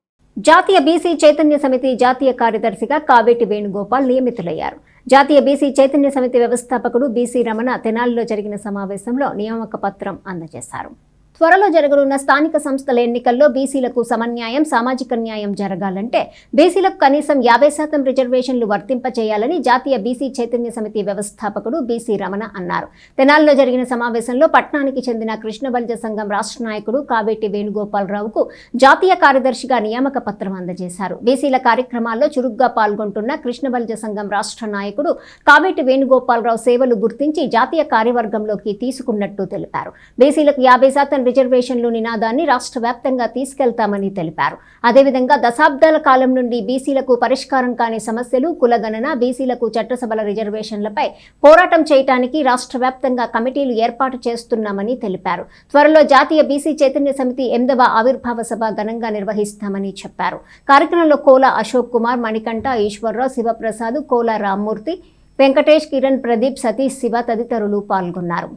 జాతీయ బీసీ చైతన్య సమితి జాతీయ కార్యదర్శిగా కావేటి వేణుగోపాల్ నియమితులయ్యారు. జాతీయ బీసీ చైతన్య సమితి వ్యవస్థాపకుడు బీసీ రమణ తెనాలిలో జరిగిన సమావేశంలో నియామక పత్రం అందజేశారు. త్వరలో జరగనున్న స్థానిక సంస్థల ఎన్నికల్లో బీసీలకు సమన్యాయం, సామాజిక న్యాయం జరగాలంటే బీసీలకు కనీసం 50% రిజర్వేషన్లు వర్తింపచేయాలని జాతీయ బీసీ చైతన్య సమితి వ్యవస్థాపకుడు బీసీ రమణ అన్నారు. తెనాలిలో జరిగిన సమావేశంలో పట్నానికి చెందిన కృష్ణబల్జ సంఘం రాష్ట్ర నాయకుడు కావేటి వేణుగోపాలరావుకు జాతీయ కార్యదర్శిగా నియామక పత్రం అందజేశారు. బీసీల కార్యక్రమాల్లో చురుగ్గా పాల్గొంటున్న కృష్ణబల్జ సంఘం రాష్ట్ర నాయకుడు కావేటి వేణుగోపాలరావు సేవలు గుర్తించి జాతీయ కార్యవర్గంలోకి తీసుకున్నట్టు తెలిపారు. బీసీలకు 50% రిజర్వేషన్లు నినాదాన్ని రాష్ట్ర వ్యాప్తంగా తీసుకెళ్తామని తెలిపారు. అదేవిధంగా దశాబ్దాల కాలం నుండి బీసీలకు పరిష్కారం కాని సమస్యలు, కులగణన, బీసీలకు చట్టసభల రిజర్వేషన్లపై పోరాటం చేయడానికి రాష్ట్ర వ్యాప్తంగా కమిటీలు ఏర్పాటు చేస్తున్నామని తెలిపారు. త్వరలో జాతీయ బీసీ చైతన్య సమితి 8వ ఆవిర్భావ సభ ఘనంగా నిర్వహిస్తామని చెప్పారు. కార్యక్రమంలో కోల అశోక్ కుమార్, మణికంఠ, ఈశ్వరరావు, శివప్రసాద్, కోల రామ్మూర్తి, వెంకటేష్, కిరణ్, ప్రదీప్, సతీష్, శివ తదితరులు పాల్గొన్నారు.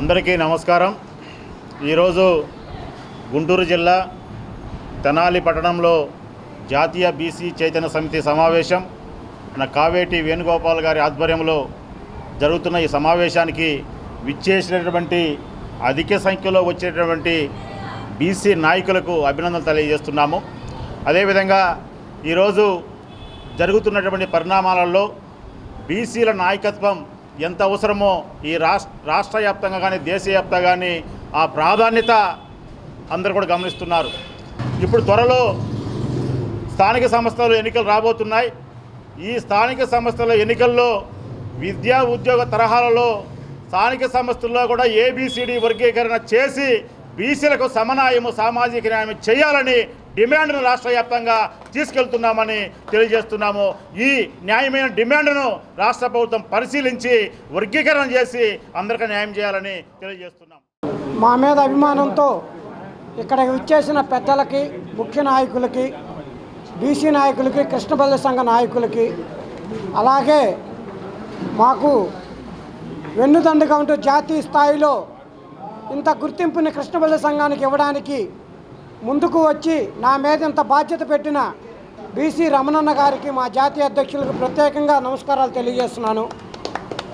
అందరికీ నమస్కారం. ఈరోజు గుంటూరు జిల్లా తెనాలి పట్టణంలో జాతీయ బీసీ చైతన్య సమితి సమావేశం మన కావేటి వేణుగోపాల్ గారి ఆధ్వర్యంలో జరుగుతున్న ఈ సమావేశానికి విచ్చేసినటువంటి అధిక సంఖ్యలో వచ్చేటటువంటి బీసీ నాయకులకు అభినందనలు తెలియజేస్తున్నాము. అదేవిధంగా ఈరోజు జరుగుతున్నటువంటి పరిణామాలలో బీసీల నాయకత్వం ఎంత అవసరమో ఈ రాష్ట్ర వ్యాప్తంగా కానీ దేశవ్యాప్తంగా కానీ ఆ ప్రాధాన్యత అందరూ కూడా గమనిస్తున్నారు. ఇప్పుడు త్వరలో స్థానిక సంస్థలు ఎన్నికలు రాబోతున్నాయి. ఈ స్థానిక సంస్థల ఎన్నికల్లో విద్యా ఉద్యోగ తరహాలలో స్థానిక సంస్థల్లో కూడా ఏబిసిడి వర్గీకరణ చేసి బీసీలకు సమన్యాయము, సామాజిక న్యాయం చేయాలని డిమాండ్ను రాష్ట్ర వ్యాప్తంగా తీసుకెళ్తున్నామని తెలియజేస్తున్నాము. ఈ న్యాయమైన డిమాండ్ను రాష్ట్ర ప్రభుత్వం పరిశీలించి వర్గీకరణ చేసి అందరికీ న్యాయం చేయాలని తెలియజేస్తున్నాం. మా మీద అభిమానంతో ఇక్కడికి విచ్చేసిన పెద్దలకి, ముఖ్య నాయకులకి, బీసీ నాయకులకి, కృష్ణబల్లి సంఘ నాయకులకి, అలాగే మాకు వెన్నుదండుగా ఉంటూ జాతీయ స్థాయిలో ఇంత గుర్తింపుని కృష్ణబల్లి సంఘానికి ఇవ్వడానికి ముందుకు వచ్చి నా మీద ఇంత బాధ్యత పెట్టిన బీసీ రమణన్న గారికి, మా జాతీయ అధ్యక్షులకు ప్రత్యేకంగా నమస్కారాలు తెలియజేస్తున్నాను.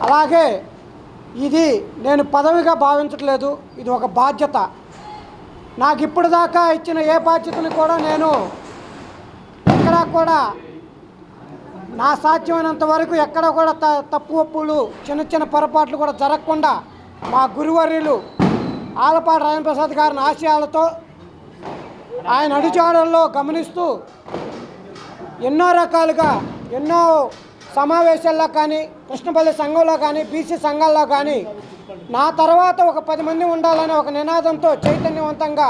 అలాగే ఇది నేను పదవిగా భావించట్లేదు, ఇది ఒక బాధ్యత. నాకు ఇప్పుడు దాకా ఇచ్చిన ఏ బాధ్యతను కూడా నేను ఎక్కడా కూడా నా సాధ్యమైనంత వరకు ఎక్కడ కూడా తప్పు ఒప్పులు, చిన్న చిన్న పొరపాట్లు కూడా జరగకుండా మా గురువర్యులు ఆలపాటి రాజప్రసాద్ గారిని ఆశయాలతో ఆయన అడుగుజాడల్లో గమనిస్తూ ఎన్నో రకాలుగా ఎన్నో సమావేశాల్లో కానీ, కృష్ణపల్లి సంఘంలో కానీ, బీసీ సంఘాల్లో కానీ నా తర్వాత ఒక 10 మంది ఉండాలనే ఒక నినాదంతో చైతన్యవంతంగా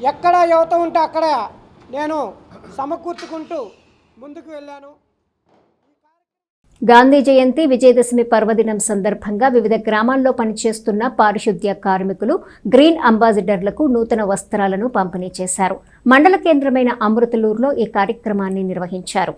ఎక్కడ యువత ఉంటే అక్కడ నేను సమకూర్చుకుంటూ ముందుకు వెళ్ళాను. గాంధీ జయంతి విజయదశమి పర్వదినం సందర్భంగా వివిధ గ్రామాల్లో పనిచేస్తున్న పారిశుద్ధ్య కార్మికులు గ్రీన్ అంబాసిడర్లకు నూతన వస్త్రాలను పంపిణీ చేశారు. మండల కేంద్రమైన అమృతలూరులో ఈ కార్యక్రమాన్ని నిర్వహించారు.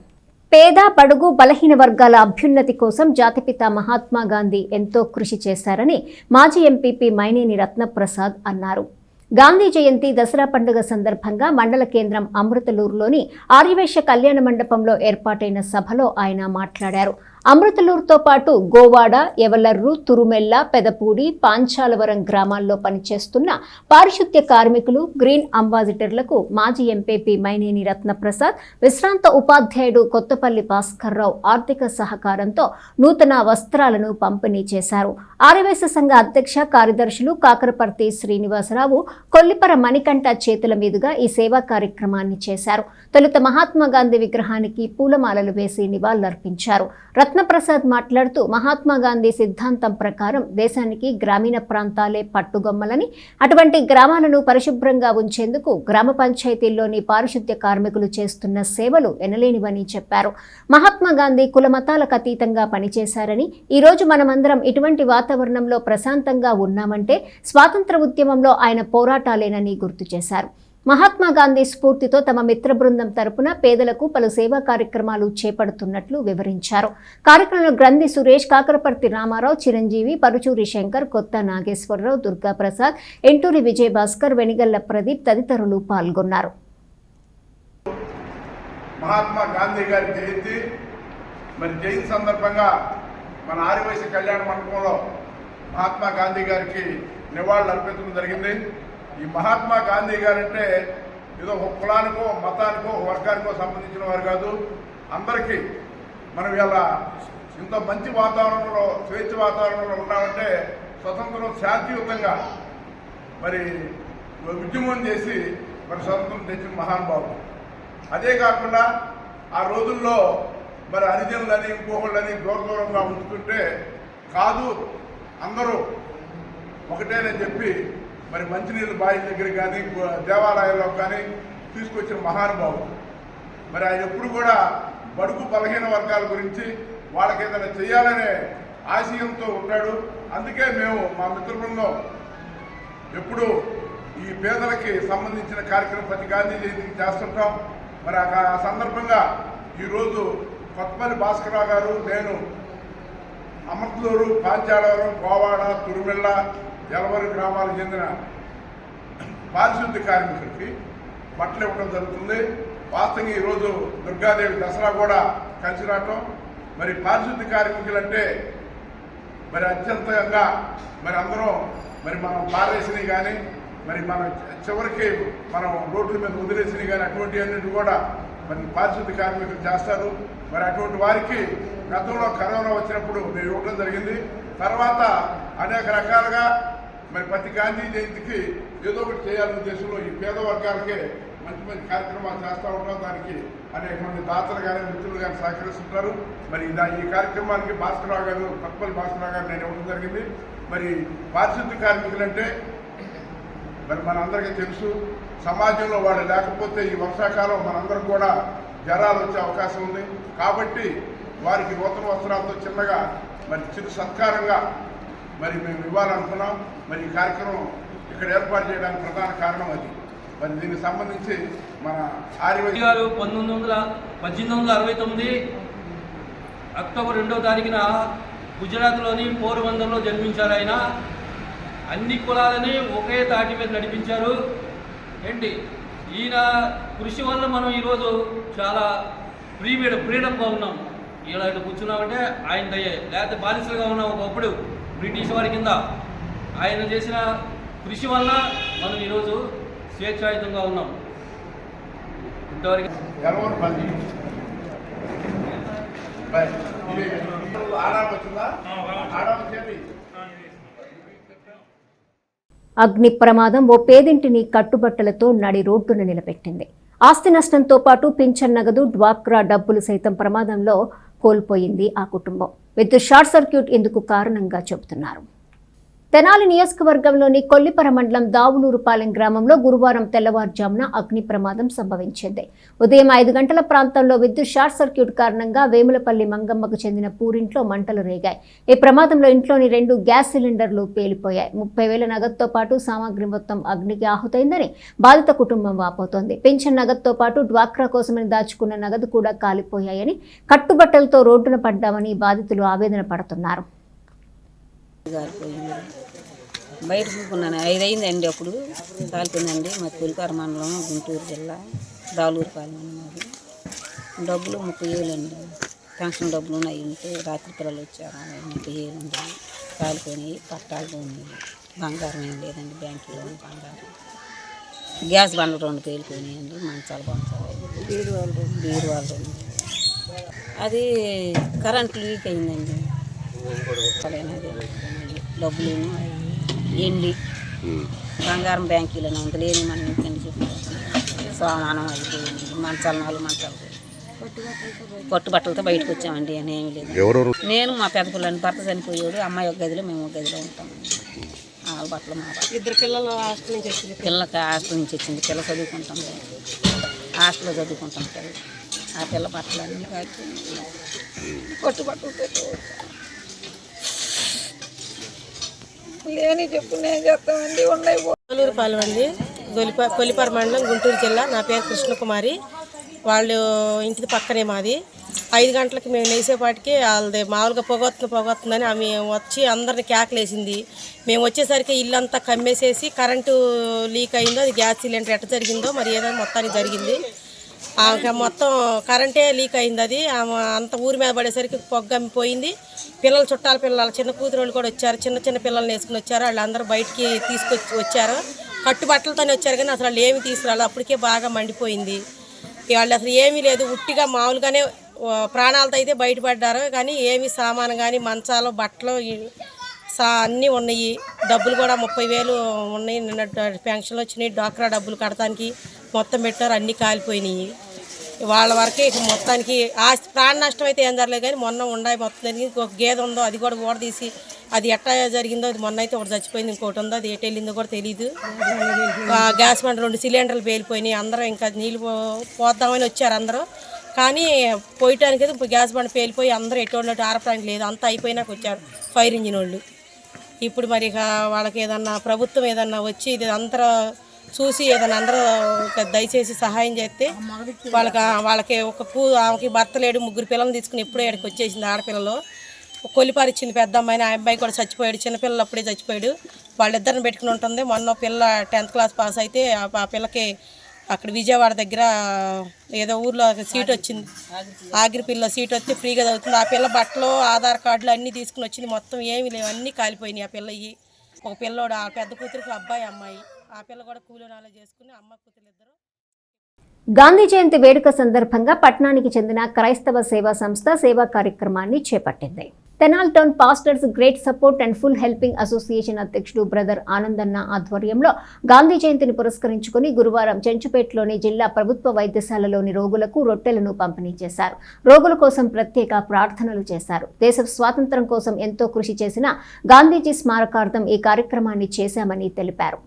పేద బడుగు బలహీన వర్గాల అభ్యున్నతి కోసం జాతిపిత మహాత్మా గాంధీ ఎంతో కృషి చేశారని మాజీ ఎంపీపీ మైనేని రత్నప్రసాద్ అన్నారు. గాంధీ జయంతి దసరా పండుగ సందర్భంగా మండల కేంద్రం అమృతలూరులోని ఆర్యవైశ్య కళ్యాణ మండపంలో ఏర్పాటైన సభలో ఆయన మాట్లాడారు. అమృతలూరుతో పాటు గోవాడ, ఎవలర్రు, తురుమెల్ల, పెదపూడి, పాంచాలవరం గ్రామాల్లో పనిచేస్తున్న పారిశుద్ధ్య కార్మికులు గ్రీన్ అంబాసిడర్లకు మాజీ ఎంపీపీ మైనేని రత్నప్రసాద్, విశ్రాంత ఉపాధ్యాయుడు కొత్తపల్లి భాస్కర్రావు ఆర్థిక సహకారంతో నూతన వస్త్రాలను పంపిణీ చేశారు. ఆర్యవైశ్య సంఘ అధ్యక్ష కార్యదర్శులు కాకరపర్తి శ్రీనివాసరావు, కొల్లిపర మణికంఠ చేతుల మీదుగా ఈ సేవా కార్యక్రమాన్ని చేశారు. తొలుత మహాత్మా గాంధీ విగ్రహానికి పూలమాలలు వేసి నివాళులర్పించారు. రత్నప్రసాద్ మాట్లాడుతూ మహాత్మా గాంధీ సిద్ధాంతం ప్రకారం దేశానికి గ్రామీణ ప్రాంతాలే పట్టుగొమ్మలని, అటువంటి గ్రామాలను పరిశుభ్రంగా ఉంచేందుకు గ్రామ పంచాయతీల్లోని పారిశుద్ధ్య కార్మికులు చేస్తున్న సేవలు ఎనలేనివని చెప్పారు. మహాత్మా గాంధీ కుల మతాలకు అతీతంగా పనిచేశారని, ఈరోజు మనమందరం ఇటువంటి వాతావరణంలో ప్రశాంతంగా ఉన్నామంటే స్వాతంత్ర ఉద్యమంలో ఆయన పోరాటాలేనని గుర్తు చేశారు. మహాత్మా గాంధీ స్ఫూర్తితో తమ మిత్ర బృందం తరపున పేదలకు పలు సేవా కార్యక్రమాలు చేపడుతున్నట్లు వివరించారు. కార్యక్రమంలో గ్రంథి సురేష్, కాకరపర్తి రామారావు, చిరంజీవి, పరుచూరి శంకర్, కొత్త నాగేశ్వరరావు, దుర్గాప్రసాద్, ఎంటూరి విజయభాస్కర్, వెనిగళ్ల ప్రదీప్ తదితరులు పాల్గొన్నారు. మహాత్మా గాంధీ గారి జయంతి జయంతి సందర్భంగా మన ఆర్యవైశ్య కళ్యాణ మండపంలో మహాత్మా గాంధీ గారికి నివాళులు అర్పించడం జరిగింది. ఈ మహాత్మా గాంధీ గారంటే ఏదో ఒక కులానికో, మతానికో, ఒక వర్గానికో సంబంధించిన వారు కాదు. అందరికీ మనం ఇలా ఇంత మంచి వాతావరణంలో, స్వేచ్ఛ వాతావరణంలో ఉన్నామంటే స్వతంత్రం శాంతియుతంగా ఉద్యమం చేసి స్వతంత్రం తెచ్చిన మహానుభావుడు. అదే కాకుండా ఆ రోజుల్లో హరిజనులని, ఇంకోళ్ళని దూరంగా ఉంచుతుంటే కాదు, అందరూ ఒకటేనని చెప్పి మంచినీళ్ళ బావి దగ్గర కానీ, దేవాలయాల్లో కానీ తీసుకొచ్చిన మహానుభావుడు. ఆయన ఎప్పుడు కూడా బడుగు బలహీన వర్గాల గురించి వాళ్ళకి ఏదైనా చేయాలనే ఆశయంతో ఉంటాడు. అందుకే మేము మా మిత్ర బృందం ఎప్పుడు ఈ పేదలకి సంబంధించిన కార్యక్రమం ప్రతి గాంధీ జయంతికి చేస్తుంటాం. ఆ సందర్భంగా ఈరోజు కొత్తపల్లి భాస్కరరావు గారు, నేను అమృతలూరు, పాంచాలవరం, గోవాడ, తురుమెల్ల, ఎలవరు గ్రామాలకు చెందిన పారిశుద్ధ్య కార్మికులకి బట్టలు ఇవ్వడం జరుగుతుంది. వాస్తవంగా ఈరోజు దుర్గాదేవి దసరా కూడా కలిసి రావటం, పారిశుద్ధ్య కార్మికులంటే అత్యంతంగా అందరం మనం పారేసినవి కానీ, మనం చివరికి మనం రోడ్ల మీద వదిలేసినవి కానీ అటువంటి అన్నిటి కూడా పారిశుద్ధ్య కార్మికులు చేస్తారు. అటువంటి వారికి గతంలో కరోనా వచ్చినప్పుడు మేము ఇవ్వడం జరిగింది. తర్వాత అనేక రకాలుగా ప్రతి గాంధీ జయంతికి ఏదో ఒకటి చేయాలనే ఉద్దేశంలో ఈ పేద వర్గాలకే మంచి మంచి కార్యక్రమాలు చేస్తూ ఉంటాం. దానికి అనేక మంది దాతలు కానీ, మిత్రులు కానీ సహకరిస్తుంటారు. ఈ కార్యక్రమానికి భాస్కరరావు గారు, కొత్తపల్లి భాస్కరరావు గారు నేను ఇవ్వడం జరిగింది. పారిశుద్ధ్య కార్మికులంటే మనందరికీ తెలుసు, సమాజంలో వాళ్ళు లేకపోతే ఈ వర్షాకాలం మనందరం కూడా జ్వరాలు వచ్చే అవకాశం ఉంది. కాబట్టి వారికి నూతన వస్త్రాలతో చిన్నగా చిరు సత్కారంగా మేము ఇవ్వాలనుకున్నాం. ఈ కార్యక్రమం ఇక్కడ ఏర్పాటు చేయడానికి ప్రధాన కారణం అది. దీనికి సంబంధించి మన ఆర్యవైశ్య గారు 1869 అక్టోబర్ 2వ తారీఖున గుజరాత్లోని పోర్బందర్లో జన్మించారు. ఆయన అన్ని కులాలని ఒకే తాటి మీద నడిపించారు. ఈయన కృషి వల్ల మనం ఈరోజు చాలా ఫ్రీడమ్గా ఉన్నాం. ఇలా కూర్చున్నామంటే ఆయన దయ్యే, లేకపోతే బానిసలుగా ఉన్నాం ఒకప్పుడు బ్రిటిష్ వారి కింద. ఆయన చేసిన కృషి వల్ల మనం ఈరోజు స్వేచ్ఛాయుతంగా ఉన్నాం. ఇంతవరకు అగ్ని ప్రమాదం ఓ పేదింటిని కట్టుబట్టలతో నడి రోడ్డున నిలబెట్టింది. ఆస్తి నష్టంతో పాటు పింఛన్ నగదు, డ్వాక్రా డబ్బులు సైతం ప్రమాదంలో కోల్పోయింది ఆ కుటుంబం. విద్యుత్ షార్ట్ సర్క్యూట్ ఇందుకు కారణంగా చెబుతున్నారు. తెనాలి నియోజకవర్గంలోని కొల్లిపర మండలం దావులూరుపాలెం గ్రామంలో గురువారం తెల్లవారుజామున అగ్ని ప్రమాదం సంభవించింది. ఉదయం 5 గంటల ప్రాంతంలో విద్యుత్ షార్ట్ సర్క్యూట్ కారణంగా వేములపల్లి మంగమ్మకు చెందిన పూరింట్లో మంటలు రేగాయి. ఈ ప్రమాదంలో ఇంట్లోని 2 గ్యాస్ సిలిండర్లు పేలిపోయాయి. 30,000 నగదుతో పాటు సామాగ్రి మొత్తం అగ్నికి ఆహుతైందని బాధిత కుటుంబం వాపోతోంది. పెన్షన్ నగదుతో పాటు డ్వాక్రా కోసమని దాచుకున్న నగదు కూడా కాలిపోయాయని, కట్టుబట్టలతో రోడ్డున పడ్డామని బాధితులు ఆవేదన పడుతున్నారు. బయట కూకున్నాను 5 అయిందండి. అప్పుడు కాలిపోయిందండి. మాది కొల్లిపర మండలం, గుంటూరు జిల్లా, దావులూరుపాలెం అన్నది. డబ్బులు 30,000 అండి. పెన్షన్ డబ్బులు ఉన్నాయి. ఉంటే రాత్రి పిల్లలు వచ్చారు. 30,000 అండి. కాలిపోయినాయి. పట్టాలు పోయినాయి. బంగారం ఏం లేదండి. బ్యాంకులో బంగారం. గ్యాస్ బండ్లు 2 పేలిపోయినాయండి. మంచాలు బీరువాళ్ళు అది కరెంట్ లీక్ అయిందండి. డబ్బులు ఎండి బంగారం బ్యాంకులోనే ఉంది. లేని మనం ఇంటికండి చెప్పి సామానం అయిపోయింది. మంచాలు 4 మంచాలు పట్టుబట్టలతో బయటకు వచ్చామండి. అని ఏమి లేదు. నేను మా పెద్ద పిల్లని భర్త చనిపోయాడు. అమ్మాయి ఒక గదిలో, మేము ఒక గదిలో ఉంటామండి. వాళ్ళ బట్టలు మా ఇద్దరు పిల్లలు హాస్టల్ నుంచి వచ్చింది. పిల్లకి హాస్టల్ నుంచి వచ్చింది. పిల్ల చదువుకుంటాం, హాస్టల్లో చదువుకుంటాం. పిల్ల ఆ పిల్ల బట్టలు అన్నీ కాచి పట్టుబట్టలతో లేని చెప్పు నేను చెప్తామండి. ఉన్నాయి దావులూరుపాలెం అండి, కొల్లిపర మండలం, గుంటూరు జిల్లా. నా పేరు కృష్ణకుమారి. వాళ్ళు ఇంటికి పక్కనే మాది. 5 గంటలకు మేము లేసేపాటికి వాళ్ళది మామూలుగా పొగొస్తుందని ఆమె వచ్చి అందరిని కేకలేసింది. మేము వచ్చేసరికి ఇల్లంతా కమ్మేసేసి కరెంటు లీక్ అయిందో, అది గ్యాస్ సిలిండర్ ఎట్ట జరిగిందో మరి ఏదో మొత్తానికి జరిగింది. మొత్తం కరెంటే లీక్ అయింది. అది అంత ఊరి మీద పడేసరికి పొగ్గమ్మిపోయింది. పిల్లలు, చుట్టాల పిల్లలు, చిన్న కూతురు కూడా వచ్చారు. చిన్న పిల్లల్ని వేసుకుని వచ్చారు. వాళ్ళందరూ బయటికి తీసుకొచ్చి వచ్చారు. కట్టుబట్టలతోనే వచ్చారు, కానీ అసలు వాళ్ళు ఏమి తీసుకురాలి. అప్పటికే బాగా మండిపోయింది. వాళ్ళు అసలు ఏమీ లేదు, ఉట్టిగా మామూలుగానే ప్రాణాలతో అయితే బయటపడ్డారు. కానీ ఏమి సామాను కానీ మంచాలు, బట్టలు అన్నీ ఉన్నాయి. డబ్బులు కూడా 30,000 ఉన్నాయి. నిన్న పెన్షన్లు వచ్చినాయి. డ్వాక్రా డబ్బులు కడటానికి మొత్తం పెట్టారు. అన్నీ కాలిపోయినాయి. వాళ్ళ వరకే మొత్తానికి ఆస్తి ప్రాణ నష్టం అయితే ఏం జరగలేదు. కానీ మొన్న ఉండాయి మొత్తం జరిగింది. ఒక గేదె ఉందో అది కూడా ఓడదీసి, అది ఎట్టా జరిగిందో, అది మొన్న అయితే ఒకటి చచ్చిపోయింది. ఇంకోటి ఉందో అది ఎటు వెళ్ళిందో కూడా తెలియదు. గ్యాస్ బండ 2 సిలిండర్లు పేలిపోయినాయి. అందరూ ఇంకా నీళ్ళు పోద్దామని వచ్చారు అందరూ. కానీ పోయటానికి అయితే గ్యాస్ బండ పేలిపోయి అందరూ ఎటువంటి ఆరపడానికి లేదు. అంతా అయిపోయినాక వచ్చారు ఫైర్ ఇంజిన్ వాళ్ళు. ఇప్పుడు మరి వాళ్ళకి ఏదన్నా ప్రభుత్వం ఏదన్నా వచ్చి ఇది అందరూ చూసి ఏదైనా అందరూ దయచేసి సహాయం చేస్తే వాళ్ళకి ఆమెకి భర్త లేడు, 3 పిల్లల్ని తీసుకుని ఎప్పుడో ఇక్కడికి వచ్చేసింది. ఆడపిల్లలు కొల్లిపారు ఇచ్చింది పెద్ద అమ్మాయిని. ఆ అబ్బాయి కూడా చచ్చిపోయాడు. చిన్నపిల్లలు అప్పుడే చచ్చిపోయాడు. వాళ్ళిద్దరిని పెట్టుకుని ఉంటుంది. మొన్న పిల్ల 10th క్లాస్ పాస్ అయితే ఆ పిల్లకి అక్కడ విజయవాడ దగ్గర ఏదో ఊర్లో సీట్ వచ్చింది. ఆగిరిపిల్ల సీట్ వస్తే ఫ్రీగా చదువుతుంది. ఆ పిల్ల బట్టలు, ఆధార్ కార్డులు అన్నీ తీసుకుని వచ్చింది. మొత్తం ఏమీ లేవు, అన్నీ కాలిపోయినాయి. ఆ పిల్ల ఒక పిల్లోడు, ఆ పెద్ద కూతురికి అబ్బాయి, అమ్మాయి. ఆ పిల్ల కూడా కూలీనాలు చేసుకుని అమ్మ కూతురు ఇద్దరు. గాంధీ జయంతి వేడుక సందర్భంగా పట్టణానికి చెందిన క్రైస్తవ సేవా సంస్థ సేవా కార్యక్రమాన్ని చేపట్టింది. Tenali town pastors great support and full helping association అధ్యక్షుడు బ్రదర్ ఆనందన్న ఆధ్వర్యంలో గాంధీ జయంతిని పురస్కరించుకుని గురువారం చెంచుపేటలోని జిల్లా ప్రభుత్వ వైద్యశాలలోని రోగులకు రొట్టెలను పంపిణీ చేశారు. రోగుల కోసం ప్రత్యేక ప్రార్థనలు చేశారు. దేశ స్వాతంత్ర్యం కోసం ఎంతో కృషి చేసిన గాంధీజీ స్మారకార్థం ఈ కార్యక్రమాన్ని చేశామని తెలిపారు.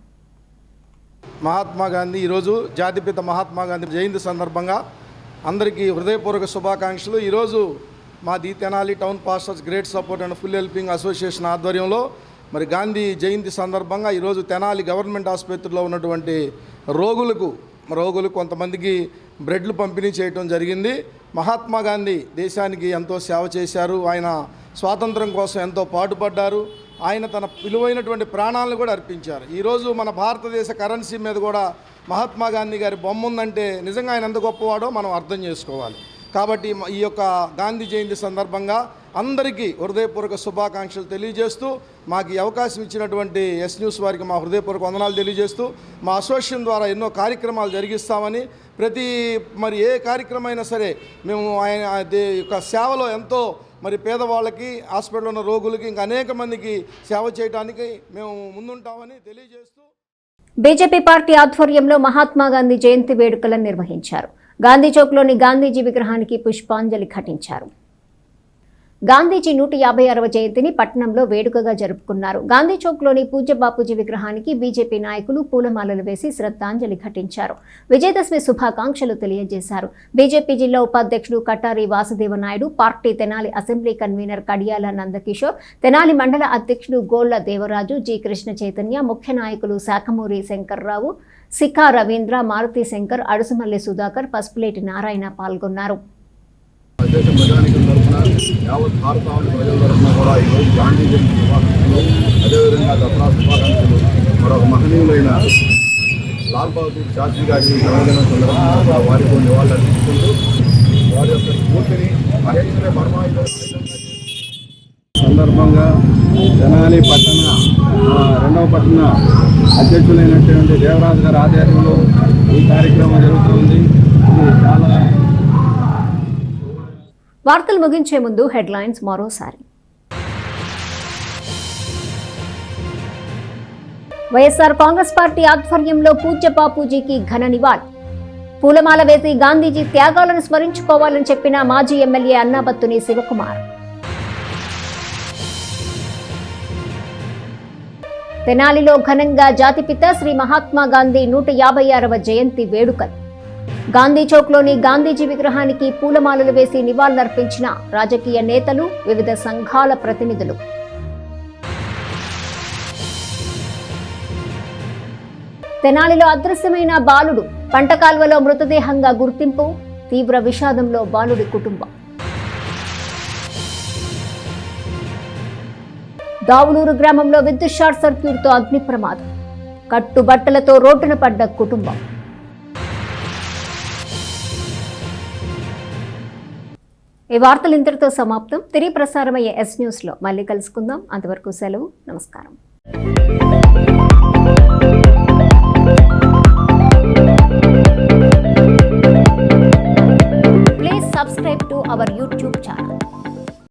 మహాత్మా గాంధీ ఈరోజు జాతిపిత మహాత్మా గాంధీ జయంతి సందర్భంగా అందరికీ హృదయపూర్వక శుభాకాంక్షలు. ఈరోజు మా Tenali town pastors great support and full helping association ఆధ్వర్యంలో మరి గాంధీ జయంతి సందర్భంగా ఈరోజు తెనాలి గవర్నమెంట్ ఆసుపత్రిలో ఉన్నటువంటి రోగులు కొంతమందికి బ్రెడ్లు పంపిణీ చేయడం జరిగింది. మహాత్మా గాంధీ దేశానికి ఎంతో సేవ చేశారు. ఆయన స్వాతంత్రం కోసం ఎంతో పాటుపడ్డారు. ఆయన తన విలువైనటువంటి ప్రాణాలను కూడా అర్పించారు. ఈరోజు మన భారతదేశ కరెన్సీ మీద కూడా మహాత్మా గాంధీ గారి బొమ్మ ఉందంటే నిజంగా ఆయన ఎంత గొప్పవాడో మనం అర్థం చేసుకోవాలి. కాబట్టి ఈ యొక్క గాంధీ జయంతి సందర్భంగా అందరికీ హృదయపూర్వక శుభాకాంక్షలు తెలియజేస్తూ మాకు ఈ అవకాశం ఇచ్చినటువంటి ఎస్ న్యూస్ వారికి మా హృదయపూర్వక వందనాలు తెలియజేస్తూ మా అసోసియేషన్ ద్వారా ఎన్నో కార్యక్రమాలు జరిగిస్తామని, మరి ఏ కార్యక్రమం అయినా సరే మేము ఆయన యొక్క సేవలో ఎంతో మరి పేదవాళ్ళకి, హాస్పిటల్లో ఉన్న రోగులకి, ఇంకా అనేక మందికి సేవ చేయడానికి మేము ముందుంటామని తెలియజేస్తూ బీజేపీ పార్టీ ఆధ్వర్యంలో మహాత్మా గాంధీ జయంతి వేడుకలను నిర్వహించారు. గాంధీ చౌక్లోని గాంధీజీ విగ్రహానికి పుష్పాంజలి ఘటించారు. గాంధీజీ 156వ జయంతిని పట్టణంలో వేడుకగా జరుపుకున్నారు. గాంధీ చౌక్లోని పూజ్య బాపూజీ విగ్రహానికి బీజేపీ నాయకులు పూలమాలలు వేసి శ్రద్ధాంజలి ఘటించారు. విజయదశమి శుభాకాంక్షలు తెలియజేశారు. బీజేపీ జిల్లా ఉపాధ్యక్షుడు Katari Vasudeva Naidu, party Tenali assembly convener Kadiyala Nandakishore, Tenali మండల అధ్యక్షుడు గోళ్ల దేవరాజు, జి కృష్ణ చైతన్య, ముఖ్య నాయకులు శాఖమూరి శంకర్రావు, శిఖా రవీంద్ర, మారుతి శంకర్, అడుసుమల్లి సుధాకర్, పసుపులేటి నారాయణ పాల్గొన్నారు. యావత్ భారతావని ప్రజల తరఫున కూడా ఈరోజు గాంధీ జయంతి శుభాకాంక్షలు, అదేవిధంగా దసరా శుభాకాంక్షలు. మరొక మహనీయులైన లాల్ బహదూర్ శాస్త్రి గారి జన్మదినం సందర్భంగా వారికి నివాళులు అర్పించుకుంటూ వారి యొక్క స్ఫూర్తిని అహింసనే పరమాయుధం సందర్భంగా తెనాలి పట్టణ 2వ పట్టణ అధ్యక్షులైనటువంటి దేవరాజు గారి ఆధ్వర్యంలో ఈ కార్యక్రమం జరుగుతుంది. ఇది చాలా వార్తలు ముగించే ముందు హెడ్లైన్స్ మరోసారి. వైఎస్ఆర్ కాంగ్రెస్ పార్టీ ఆధ్వర్యంలో పూజ్య బాపూజీకి ఘన నివాళి. పూలమాల వేసి గాంధీజీ త్యాగాలను స్మరించుకోవాలని చెప్పిన మాజీ ఎమ్మెల్యే అన్నాబత్తుని శివకుమార్. తెనాలిలో ఘనంగా జాతిపిత శ్రీ మహాత్మా గాంధీ 156వ జయంతి వేడుకలు. గాంధీ చౌక్లోని గాంధీజీ విగ్రహానికి పూలమాలలు వేసి నివాళులర్పించిన రాజకీయ నేతలు, వివిధ సంఘాల ప్రతినిధులు. తెనాలిలో అదృశ్యమైన బాలుడు, పంట కాల్వలో మృతదేహంగా గుర్తింపు, తీవ్ర విషాదంలో బాలుడి కుటుంబం. దావులూరు గ్రామంలో విద్యుత్ షార్ట్ సర్క్యూట్తో అగ్ని ప్రమాదం, కట్టుబట్టలతో రోడ్డున పడ్డ కుటుంబం. ఈ వార్తలు ఇంతటితో సమాప్తం. తిరిగి ప్రసారమయ్యే ఎస్ న్యూస్లో మళ్ళీ కలుసుకుందాం. అంతవరకు సెలవు. నమస్కారం.